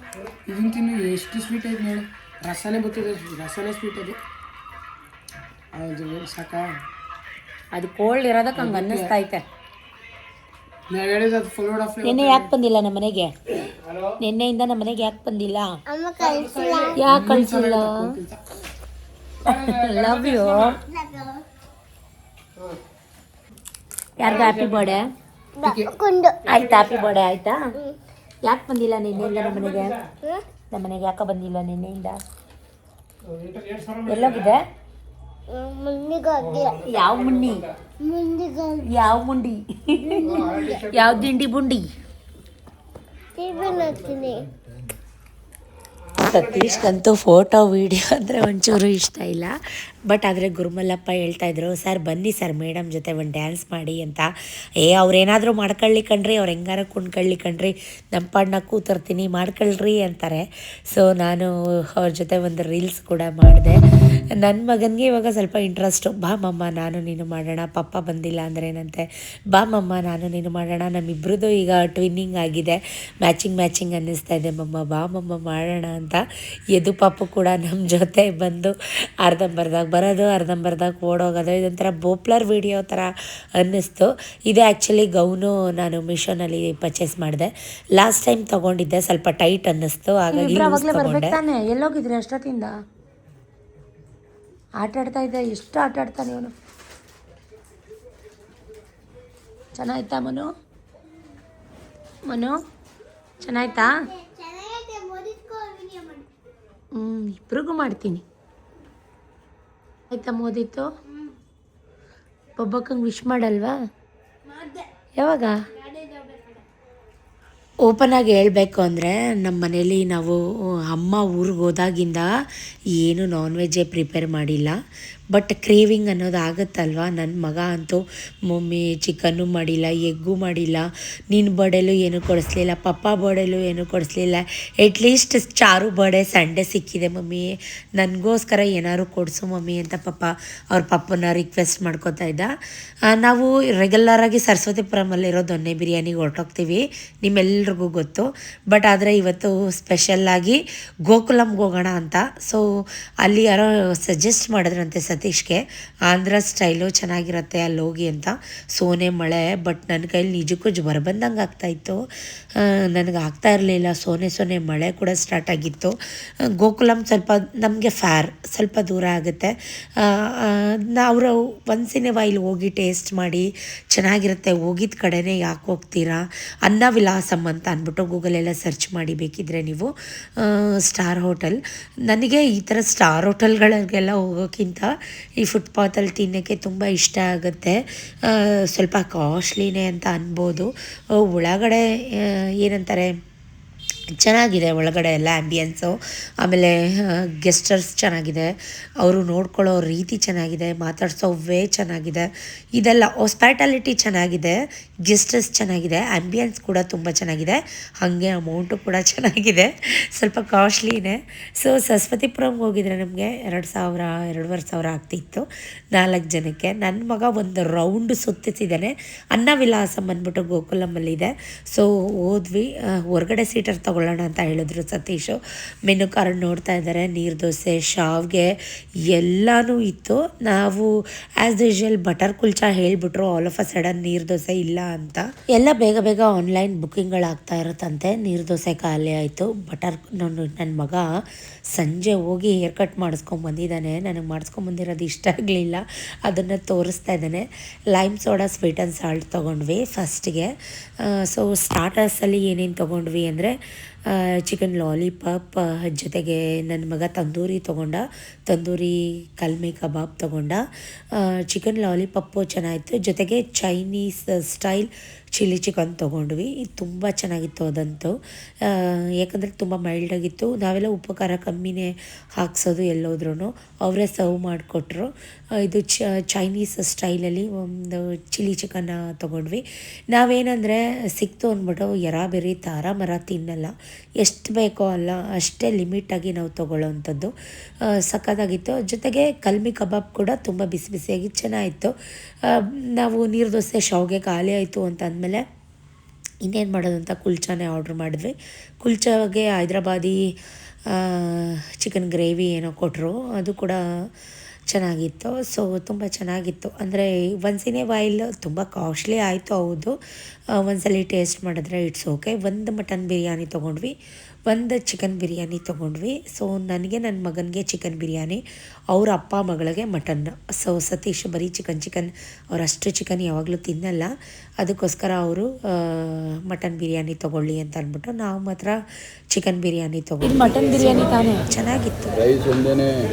ಇದನ್ನು ತಿನ್ನು, ಎಷ್ಟು ಸ್ವೀಟ್ ಐತೆ ನೋಡು. ರಸನೇ ಬರ್ತದೆ, ರಸನೇ ಸ್ವೀಟ್ ಅದು. ಅದು ಸಾಕಾ? ಅದು ಕೋಲ್ಡ್ ಇರೋದಕ್ಕೆ ಹಂಗೆ ಅನ್ನಿಸ್ತೈತೆ. ನಾವು ಹೇಳಿದ್ದು ಅದು ಫುಲ್ ಆಫ್. ನಿನ್ನೆ ಯಾಕೆ ಬಂದಿಲ್ಲ ನಮ್ಮ ಮನೆಗೆ? ನಿನ್ನೆಯಿಂದ ನಮ್ಮ ಮನೆಗೆ ಯಾಕೆ ಬಂದಿಲ್ಲ? ಯಾಕೆ ಕಳಿಸಿಲ್ಲ? Love you. ಯಾರ್ದು ಹ್ಯಾಪಿ ಬರ್ಡೇ ಆಯ್ತಾ? ಹ್ಯಾಪಿ ಬರ್ಡೇ ಆಯ್ತಾ? ಯಾಕೆ ಬಂದಿಲ್ಲ ನಿನ್ನೆಯಿಂದ ನಮ್ಮ ಮನೆಗೆ? ನಮ್ಮ ಮನೆಗೆ ಯಾಕೆ ಬಂದಿಲ್ಲ ನಿನ್ನೆಯಿಂದ? ಎಲ್ಲೋಗಿದೆ? ಯಾವ ಮುಣ್ಣಿ? ಯಾವ ಮುಂಡಿ? ಯಾವ ದಿಂಡಿ ಬುಂಡಿ? ಸತೀಶ್ಗಂತೂ ಫೋಟೋ ವೀಡಿಯೋ ಅಂದರೆ ಒಂಚೂರು ಇಷ್ಟ ಇಲ್ಲ. ಬಟ್ ಆದರೆ ಗುರುಮಲ್ಲಪ್ಪ ಹೇಳ್ತಾಯಿದ್ರು, ಸರ್ ಬನ್ನಿ ಸರ್ ಮೇಡಮ್ ಜೊತೆ ಒಂದು ಡ್ಯಾನ್ಸ್ ಮಾಡಿ ಅಂತ. ಅವ್ರೇನಾದರೂ ಮಾಡ್ಕೊಳ್ಳಿ ಕಣ್ರಿ, ಅವ್ರು ಹೆಂಗಾರ ಕುಣ್ಕೊಳ್ಳಿ ಕಣ್ರಿ, ನಮ್ಮ ಪಾಡ್ನ ಕೂತಿರ್ತೀನಿ ಮಾಡ್ಕೊಳ್ರಿ ಅಂತಾರೆ. ಸೊ ನಾನು ಅವ್ರ ಜೊತೆ ಒಂದು ರೀಲ್ಸ್ ಕೂಡ ಮಾಡಿದೆ. ನನ್ನ ಮಗನಿಗೆ ಇವಾಗ ಸ್ವಲ್ಪ ಇಂಟ್ರೆಸ್ಟು. ಬಾ ಮಮ್ಮ ನಾನು ನೀನು ಮಾಡೋಣ, ಪಪ್ಪ ಬಂದಿಲ್ಲ ಅಂದರೆ ಏನಂತೆ, ಬಾ ಮಮ್ಮ ನಾನು ನೀನು ಮಾಡೋಣ. ನಮ್ಮಿಬ್ರದ್ದು ಈಗ ಟ್ವಿನ್ನಿಂಗ್ ಆಗಿದೆ, ಮ್ಯಾಚಿಂಗ್ ಅನ್ನಿಸ್ತಾ ಇದೆ ಮಮ್ಮ, ಬಾ ಮಮ್ಮ ಮಾಡೋಣ ಅಂತ. ಯದು ಪಾಪು ಕೂಡ ನಮ್ಮ ಜೊತೆ ಬಂದು ಅರ್ಧಂಬರ್ಧ ಬರೋದು, ಅರ್ಧಂಬರ್ಧ ಓಡೋಗೋದು. ಇದೊಂಥರ ಬೋಪ್ಲರ್ ವಿಡಿಯೋ ಥರ ಅನ್ನಿಸ್ತು. ಇದು ಆ್ಯಕ್ಚುಲಿ ಗೌನು ನಾನು ಮೀಶೋನಲ್ಲಿ ಪರ್ಚೇಸ್ ಮಾಡಿದೆ. ಲಾಸ್ಟ್ ಟೈಮ್ ತೊಗೊಂಡಿದ್ದೆ, ಸ್ವಲ್ಪ ಟೈಟ್ ಅನ್ನಿಸ್ತು, ಹಾಗಾಗಿ ತೊಗೊಂಡೆ. ಎಲ್ಲೋಗಿದ್ರಿ ಅಷ್ಟೊತ್ತಿಂದ? ಆಟ ಆಡ್ತಾ ಇದ್ದೆ. ಎಷ್ಟು ಆಟ ಆಡ್ತಾನೆ ಇವನು. ಚೆನ್ನಾಯ್ತಾ ಮನು? ಚೆನ್ನಾಯ್ತಾ? ಇಬ್ರಿಗೂ ಮಾಡ್ತೀನಿ ಆಯ್ತಾ? ಮೋದಿತ್ತು ಒಬ್ಬಕ್ಕಂಗೆ ವಿಶ್ ಮಾಡಲ್ವಾ? ಯಾವಾಗ? ಓಪನ್ ಆಗಿ ಹೇಳಬೇಕು ಅಂದರೆ ನಮ್ಮ ಮನೇಲಿ ನಾವು ಅಮ್ಮ ಊರಿಗೆ ಹೋದಾಗಿಂದ ಏನು ನಾನ್ ವೆಜ್ಜೇ ಪ್ರಿಪೇರ್ ಮಾಡಿಲ್ಲ. ಬಟ್ ಕ್ರೇವಿಂಗ್ ಅನ್ನೋದು ಆಗುತ್ತಲ್ವ. ನನ್ನ ಮಗ ಅಂತೂ ಮಮ್ಮಿ ಚಿಕನ್ನು ಮಾಡಿಲ್ಲ, ಎಗ್ಗು ಮಾಡಿಲ್ಲ, ನಿನ್ನ ಬರ್ಡೇಲೂ ಏನೂ ಕೊಡಿಸ್ಲಿಲ್ಲ, ಪಪ್ಪ ಬರ್ಡೇಲೂ ಏನೂ ಕೊಡಿಸ್ಲಿಲ್ಲ, ಎಟ್ಲೀಸ್ಟ್ ಚಾರು ಬರ್ಡೇ ಸಂಡೇ ಸಿಕ್ಕಿದೆ ಮಮ್ಮಿ, ನನಗೋಸ್ಕರ ಏನಾದ್ರು ಕೊಡಿಸು ಮಮ್ಮಿ ಅಂತ ಅವ್ರ ಪಪ್ಪನ ರಿಕ್ವೆಸ್ಟ್ ಮಾಡ್ಕೋತಾ ಇದ್ದ. ನಾವು ರೆಗ್ಯುಲರಾಗಿ ಸರಸ್ವತಿಪುರಮಲ್ಲಿರೋ ದೊನ್ನೆ ಬಿರಿಯಾನಿಗೆ ಹೊರಟೋಗ್ತೀವಿ, ನಿಮ್ಮೆಲ್ರಿಗೂ ಗೊತ್ತು. ಬಟ್ ಆದರೆ ಇವತ್ತು ಸ್ಪೆಷಲ್ಲಾಗಿ ಗೋಕುಲಮ್ಗೆ ಹೋಗೋಣ ಅಂತ. ಸೊ ಅಲ್ಲಿ ಯಾರೋ ಸಜೆಸ್ಟ್ ಮಾಡಿದ್ರಂತೆ ಸತೀಶ್ಗೆ, ಆಂಧ್ರ ಸ್ಟೈಲು ಚೆನ್ನಾಗಿರುತ್ತೆ ಅಲ್ಲಿ ಹೋಗಿ ಅಂತ. ಸೋನೆ ಮಳೆ, ಬಟ್ ನನ್ನ ಕೈಲಿ ನಿಜಕ್ಕೂ ಜ್ವರ ಬಂದಂಗೆ ಆಗ್ತಾಯಿತ್ತು, ನನಗೆ ಆಗ್ತಾ ಇರಲಿಲ್ಲ. ಸೋನೆ ಮಳೆ ಕೂಡ ಸ್ಟಾರ್ಟ್ ಆಗಿತ್ತು. ಗೋಕುಲಂ ಸ್ವಲ್ಪ ನಮಗೆ ಸ್ವಲ್ಪ ದೂರ ಆಗುತ್ತೆ. ಅವರು ಒಂದ್ಸಿನ ಇಲ್ಲಿ ಹೋಗಿ ಟೇಸ್ಟ್ ಮಾಡಿ ಚೆನ್ನಾಗಿರುತ್ತೆ, ಹೋಗಿದ್ದ ಕಡೆನೇ ಯಾಕೆ ಹೋಗ್ತೀರಾ, ಅನ್ನವಿಲಾಸಮ್ ಅಂತ ಅಂದ್ಬಿಟ್ಟು ಗೂಗಲೆಲ್ಲ ಸರ್ಚ್ ಮಾಡಿ ಬೇಕಿದ್ರೆ ನೀವು. ಸ್ಟಾರ್ ಹೋಟೆಲ್, ನನಗೆ ಈ ಥರ ಸ್ಟಾರ್ ಹೋಟೆಲ್ಗಳಿಗೆಲ್ಲ ಹೋಗೋಕ್ಕಿಂತ ಈ ಫುಟ್ಪಾತಲ್ಲಿ ತಿನ್ನೋಕ್ಕೆ ತುಂಬ ಇಷ್ಟ ಆಗುತ್ತೆ. ಸ್ವಲ್ಪ ಕಾಸ್ಟ್ಲಿನೇ ಅಂತ ಅನ್ಬೋದು. ಒಳಗಡೆ ಏನಂತಾರೆ, ಚೆನ್ನಾಗಿದೆ ಒಳಗಡೆ ಎಲ್ಲ ಆ್ಯಂಬಿಯನ್ಸು. ಆಮೇಲೆ ಗೆಸ್ಟರ್ಸ್ ಚೆನ್ನಾಗಿದೆ, ಅವರು ನೋಡ್ಕೊಳ್ಳೋ ರೀತಿ ಚೆನ್ನಾಗಿದೆ, ಮಾತಾಡ್ಸೋ ವೇ ಚೆನ್ನಾಗಿದೆ, ಇದೆಲ್ಲ ಹಾಸ್ಪಿಟಾಲಿಟಿ ಚೆನ್ನಾಗಿದೆ, ಗೆಸ್ಟರ್ಸ್ ಚೆನ್ನಾಗಿದೆ, ಆ್ಯಂಬಿಯನ್ಸ್ ಕೂಡ ತುಂಬ ಚೆನ್ನಾಗಿದೆ, ಹಾಗೆ ಅಮೌಂಟು ಕೂಡ ಚೆನ್ನಾಗಿದೆ, ಸ್ವಲ್ಪ ಕಾಸ್ಟ್ಲಿನೇ. ಸೊ ಸರಸ್ವತಿಪುರಂಗೆ ಹೋಗಿದ್ರೆ ನಮಗೆ 2,000-2,500 ಆಗ್ತಿತ್ತು 4 ಜನಕ್ಕೆ. ನನ್ನ ಮಗ ಒಂದು ರೌಂಡ್ ಸುತ್ತಿಸಿದ್ದಾನೆ. ಅನ್ನವಿಲಾಸಮ್ ಅಂದ್ಬಿಟ್ಟು ಗೋಕುಲಮಲ್ಲಿದೆ. ಸೊ ಹೋದ್ವಿ, ಹೊರಗಡೆ ಸೀಟರ್ ತಗೊಳ್ಳೋಣ ಅಂತ ಹೇಳಿದ್ರು ಸತೀಶು. ಮೆನು ಕಾರ್ಡ್ ನೋಡ್ತಾ ಇದ್ದಾರೆ, ನೀರು ದೋಸೆ, ಶಾವ್ಗೆ ಎಲ್ಲನೂ ಇತ್ತು. ನಾವು ಆ್ಯಸ್ ಯೂಶುವಲ್ ಬಟರ್ ಕುಲ್ಚಾ ಹೇಳಿಬಿಟ್ರು, ಆಲ್ ಆಫ್ ಅ ಸಡನ್ ನೀರು ದೋಸೆ ಇಲ್ಲ ಅಂತ. ಎಲ್ಲ ಬೇಗ ಆನ್ಲೈನ್ ಬುಕ್ಕಿಂಗ್ಗಳಾಗ್ತಾ ಇರುತ್ತಂತೆ. ನೀರು ದೋಸೆ ಖಾಲಿ ಆಯಿತು. ನನ್ನ ಮಗ ಸಂಜೆ ಹೋಗಿ ಹೇರ್ ಕಟ್ ಮಾಡಿಸ್ಕೊಂಬಂದಿದ್ದಾನೆ. ನನಗೆ ಮಾಡಿಸ್ಕೊಂಬಂದಿರೋದು ಇಷ್ಟ ಆಗಲಿಲ್ಲ, ಅದನ್ನು ತೋರಿಸ್ತಾ ಇದ್ದಾನೆ. Lime soda sweet and salt ತೊಗೊಂಡ್ವಿ ಫಸ್ಟಿಗೆ. ಸೊ ಸ್ಟಾರ್ಟರ್ಸಲ್ಲಿ ಏನೇನು ತೊಗೊಂಡ್ವಿ ಅಂದರೆ ಚಿಕನ್ ಲಾಲಿಪಾಪ್, ಜೊತೆಗೆ ನನ್ನ ಮಗ ತಂದೂರಿ ಕಲ್ಮಿ ಕಬಾಬ್ ತೊಗೊಂಡ. ಚಿಕನ್ ಲಾಲಿಪಾಪು ಚೆನ್ನಾಗಿತ್ತು, ಜೊತೆಗೆ ಚೈನೀಸ್ ಸ್ಟೈಲ್ ಚಿಲ್ಲಿ ಚಿಕನ್ ತೊಗೊಂಡ್ವಿ. ಇದು ತುಂಬ ಚೆನ್ನಾಗಿತ್ತು ಅದಂತೂ. ಯಾಕಂದರೆ ತುಂಬ ಮೈಲ್ಡಾಗಿತ್ತು. ನಾವೆಲ್ಲ ಉಪ್ಪು ಖಾರ ಕಮ್ಮಿನೇ ಹಾಕ್ಸೋದು ಎಲ್ಲೋದ್ರೂ. ಅವರೇ ಸರ್ವ್ ಮಾಡಿಕೊಟ್ರು. ಇದು ಚೈನೀಸ್ ಸ್ಟೈಲಲ್ಲಿ ಒಂದು ಚಿಲ್ಲಿ ಚಿಕನ್ನ ತೊಗೊಂಡ್ವಿ. ನಾವೇನಂದರೆ ಸಿಕ್ತು ಅಂದ್ಬಿಟ್ಟು ಬೆರಿ ತಾರ ಮರ ತಿನ್ನಲ್ಲ. ಎಷ್ಟು ಬೇಕೋ ಅಲ್ಲ ಅಷ್ಟೇ ಲಿಮಿಟಾಗಿ ನಾವು ತೊಗೊಳ್ಳೋವಂಥದ್ದು. ಸಖತ್ತಾಗಿತ್ತು. ಜೊತೆಗೆ ಕಲ್ಮಿ ಕಬಾಬ್ ಕೂಡ ತುಂಬ ಬಿಸಿ ಬಿಸಿಯಾಗಿ ಚೆನ್ನಾಗಿತ್ತು. ನಾವು ನೀರು ದೋಸೆ ಶಾವಿಗೆ ಖಾಲಿ ಆಯಿತು ಅಂತ ಅಂದಮೇಲೆ ಇನ್ನೇನು ಮಾಡೋದಂತ ಕುಲ್ಚಾನೇ ಆರ್ಡ್ರ್ ಮಾಡಿದ್ವಿ. ಕುಲ್ಚಾಗೆ ಹೈದ್ರಾಬಾದಿ ಚಿಕನ್ ಗ್ರೇವಿ ಏನೋ ಕೊಟ್ಟರು. ಅದು ಕೂಡ ಚೆನ್ನಾಗಿತ್ತು. ಸೊ ತುಂಬ ಚೆನ್ನಾಗಿತ್ತು. ಅಂದರೆ ಒನ್ಸ್ ಇನ್ ಎ ವೈಲ್ ತುಂಬ ಕಾಸ್ಟ್ಲಿ ಆಯಿತು ಹೌದು. ಒಂದ್ಸಲ ಟೇಸ್ಟ್ ಮಾಡಿದ್ರೆ ಇಟ್ಸ್ ಓಕೆ. ಒಂದು ಮಟನ್ ಬಿರಿಯಾನಿ ತೊಗೊಂಡ್ವಿ, ಒಂದು ಚಿಕನ್ ಬಿರಿಯಾನಿ ತೊಗೊಂಡ್ವಿ. ಸೊ ನನಗೆ ನನ್ನ ಮಗನಿಗೆ ಚಿಕನ್ ಬಿರಿಯಾನಿ, ಅವ್ರ ಅಪ್ಪ ಮಗಳಿಗೆ ಮಟನ್. ಸೊ ಸತೀಶ್ ಬರೀ ಚಿಕನ್ ಅವ್ರು ಅಷ್ಟು ಚಿಕನ್ ಯಾವಾಗಲೂ ತಿನ್ನಲ್ಲ, ಅದಕ್ಕೋಸ್ಕರ ಅವರು ಮಟನ್ ಬಿರಿಯಾನಿ ತೊಗೊಳ್ಳಿ ಅಂತ ಅಂದ್ಬಿಟ್ಟು ನಾವು ಮಾತ್ರ ಚಿಕನ್ ಬಿರಿಯಾನಿ ತೊಗೊಂಡು. ಮಟನ್ ಬಿರಿಯಾನಿ ತಾನೇ ಚೆನ್ನಾಗಿತ್ತು.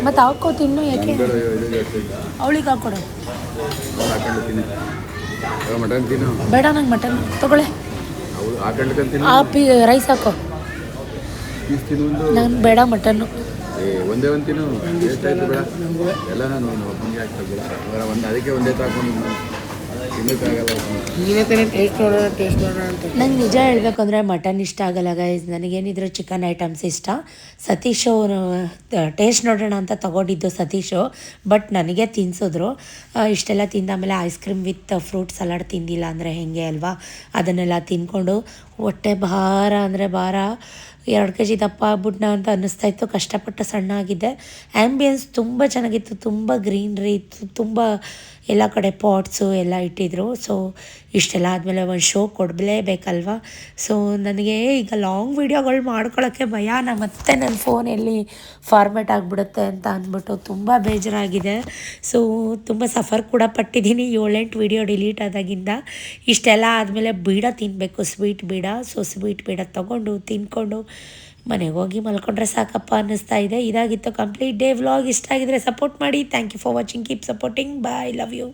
ಮತ್ತು ಹಾಕೋ ತಿನ್ನು, ಯಾಕೆ ಅವಳಿಗೆ ಹಾಕೊಡು. ಮಟನ್ ತಿನ್ನು, ಬೇಡ ನಂಗೆ ಮಟನ್ ತೊಗೊಳೆ. ರೈಸ್ ಹಾಕೋ, ನಂಗೆ ಬೇಡ ಮಟನ್ನು. ಒಂದೇ ಒಂದು ತಿನ್ನು, ಎಷ್ಟಾಯ್ತು ಬೇಡ ಎಲ್ಲ ನಾನು ಒಬ್ಬನಿಗೆ ಆಗ್ತದೆ ಒಂದು, ಅದಕ್ಕೆ ಒಂದೇ ತಗೊಂಡು ತಿನ್ನೋಕ್ಕಾಗಲ್ಲ. ನೀನೇ ತಾನೇ ಟೇಸ್ಟ್ ನೋಡೋಣ ಅಂತ. ನಂಗೆ ನಿಜ ಹೇಳಬೇಕಂದ್ರೆ ಮಟನ್ ಇಷ್ಟ ಆಗಲ್ಲ ಗೈಸ್. ನನಗೇನಿದ್ರು ಚಿಕನ್ ಐಟಮ್ಸ್ ಇಷ್ಟ. ಸತೀಶು ಟೇಸ್ಟ್ ನೋಡೋಣ ಅಂತ ತೊಗೊಂಡಿದ್ದು ಸತೀಶು, ಬಟ್ ನನಗೆ ತಿನ್ಸಿದ್ರು. ಇಷ್ಟೆಲ್ಲ ತಿಂದಾಮೇಲೆ ice cream with fruit salad ತಿಂದಿಲ್ಲ ಅಂದರೆ ಹೆಂಗೆ ಅಲ್ವಾ, ಅದನ್ನೆಲ್ಲ ತಿಂದ್ಕೊಂಡು ಹೊಟ್ಟೆ ಭಾರ ಅಂದರೆ ಭಾರ, 2 kg ದಪ್ಪ ಆಗ್ಬಿಟ್ನ ಅಂತ ಅನ್ನಿಸ್ತಾಯಿತ್ತು. ಕಷ್ಟಪಟ್ಟು ಸಣ್ಣ ಆಗಿದ್ದೆ. ಆ್ಯಂಬಿಯನ್ಸ್ ತುಂಬ ಚೆನ್ನಾಗಿತ್ತು, ತುಂಬ ಗ್ರೀನ್ರಿ ಇತ್ತು, ತುಂಬ ಎಲ್ಲ ಕಡೆ ಪಾಟ್ಸು ಎಲ್ಲ ಇಟ್ಟಿದ್ರು. ಸೊ ಇಷ್ಟೆಲ್ಲ ಆದಮೇಲೆ ಒಂದು ಶೋ ಕೊಡಲೇಬೇಕಲ್ವ. ಸೊ ನನಗೆ ಈಗ ಲಾಂಗ್ ವೀಡಿಯೋಗಳು ಮಾಡ್ಕೊಳ್ಳೋಕ್ಕೆ ಭಯ. ಮತ್ತೆ ನನ್ನ ಫೋನಲ್ಲಿ ಫಾರ್ಮೆಟ್ ಆಗಿಬಿಡುತ್ತೆ ಅಂತ ಅಂದ್ಬಿಟ್ಟು ತುಂಬ ಬೇಜಾರಾಗಿದೆ. ಸೊ ತುಂಬ ಸಫರ್ ಕೂಡ ಪಟ್ಟಿದ್ದೀನಿ 7-8 ವೀಡಿಯೋ ಡಿಲೀಟ್ ಆದಾಗಿಂದ. ಇಷ್ಟೆಲ್ಲ ಆದಮೇಲೆ ಬೀಡ ತಿನ್ನಬೇಕು, ಸ್ವೀಟ್ ಬೀಡ. ಸೊ ಸ್ವೀಟ್ ಬೀಡ ತೊಗೊಂಡು ತಿನ್ಕೊಂಡು ಮನೆಗೆ ಹೋಗಿ ಮಲ್ಕೊಂಡ್ರೆ ಸಾಕಪ್ಪ ಅನ್ನಿಸ್ತಾ ಇದೆ. ಇದಾಗಿತ್ತು ಕಂಪ್ಲೀಟ್ ಡೇ ವ್ಲಾಗ್. ಇಷ್ಟ ಆಗಿದ್ರೆ ಸಪೋರ್ಟ್ ಮಾಡಿ. Thank you for watching. Keep supporting. Bye, love you.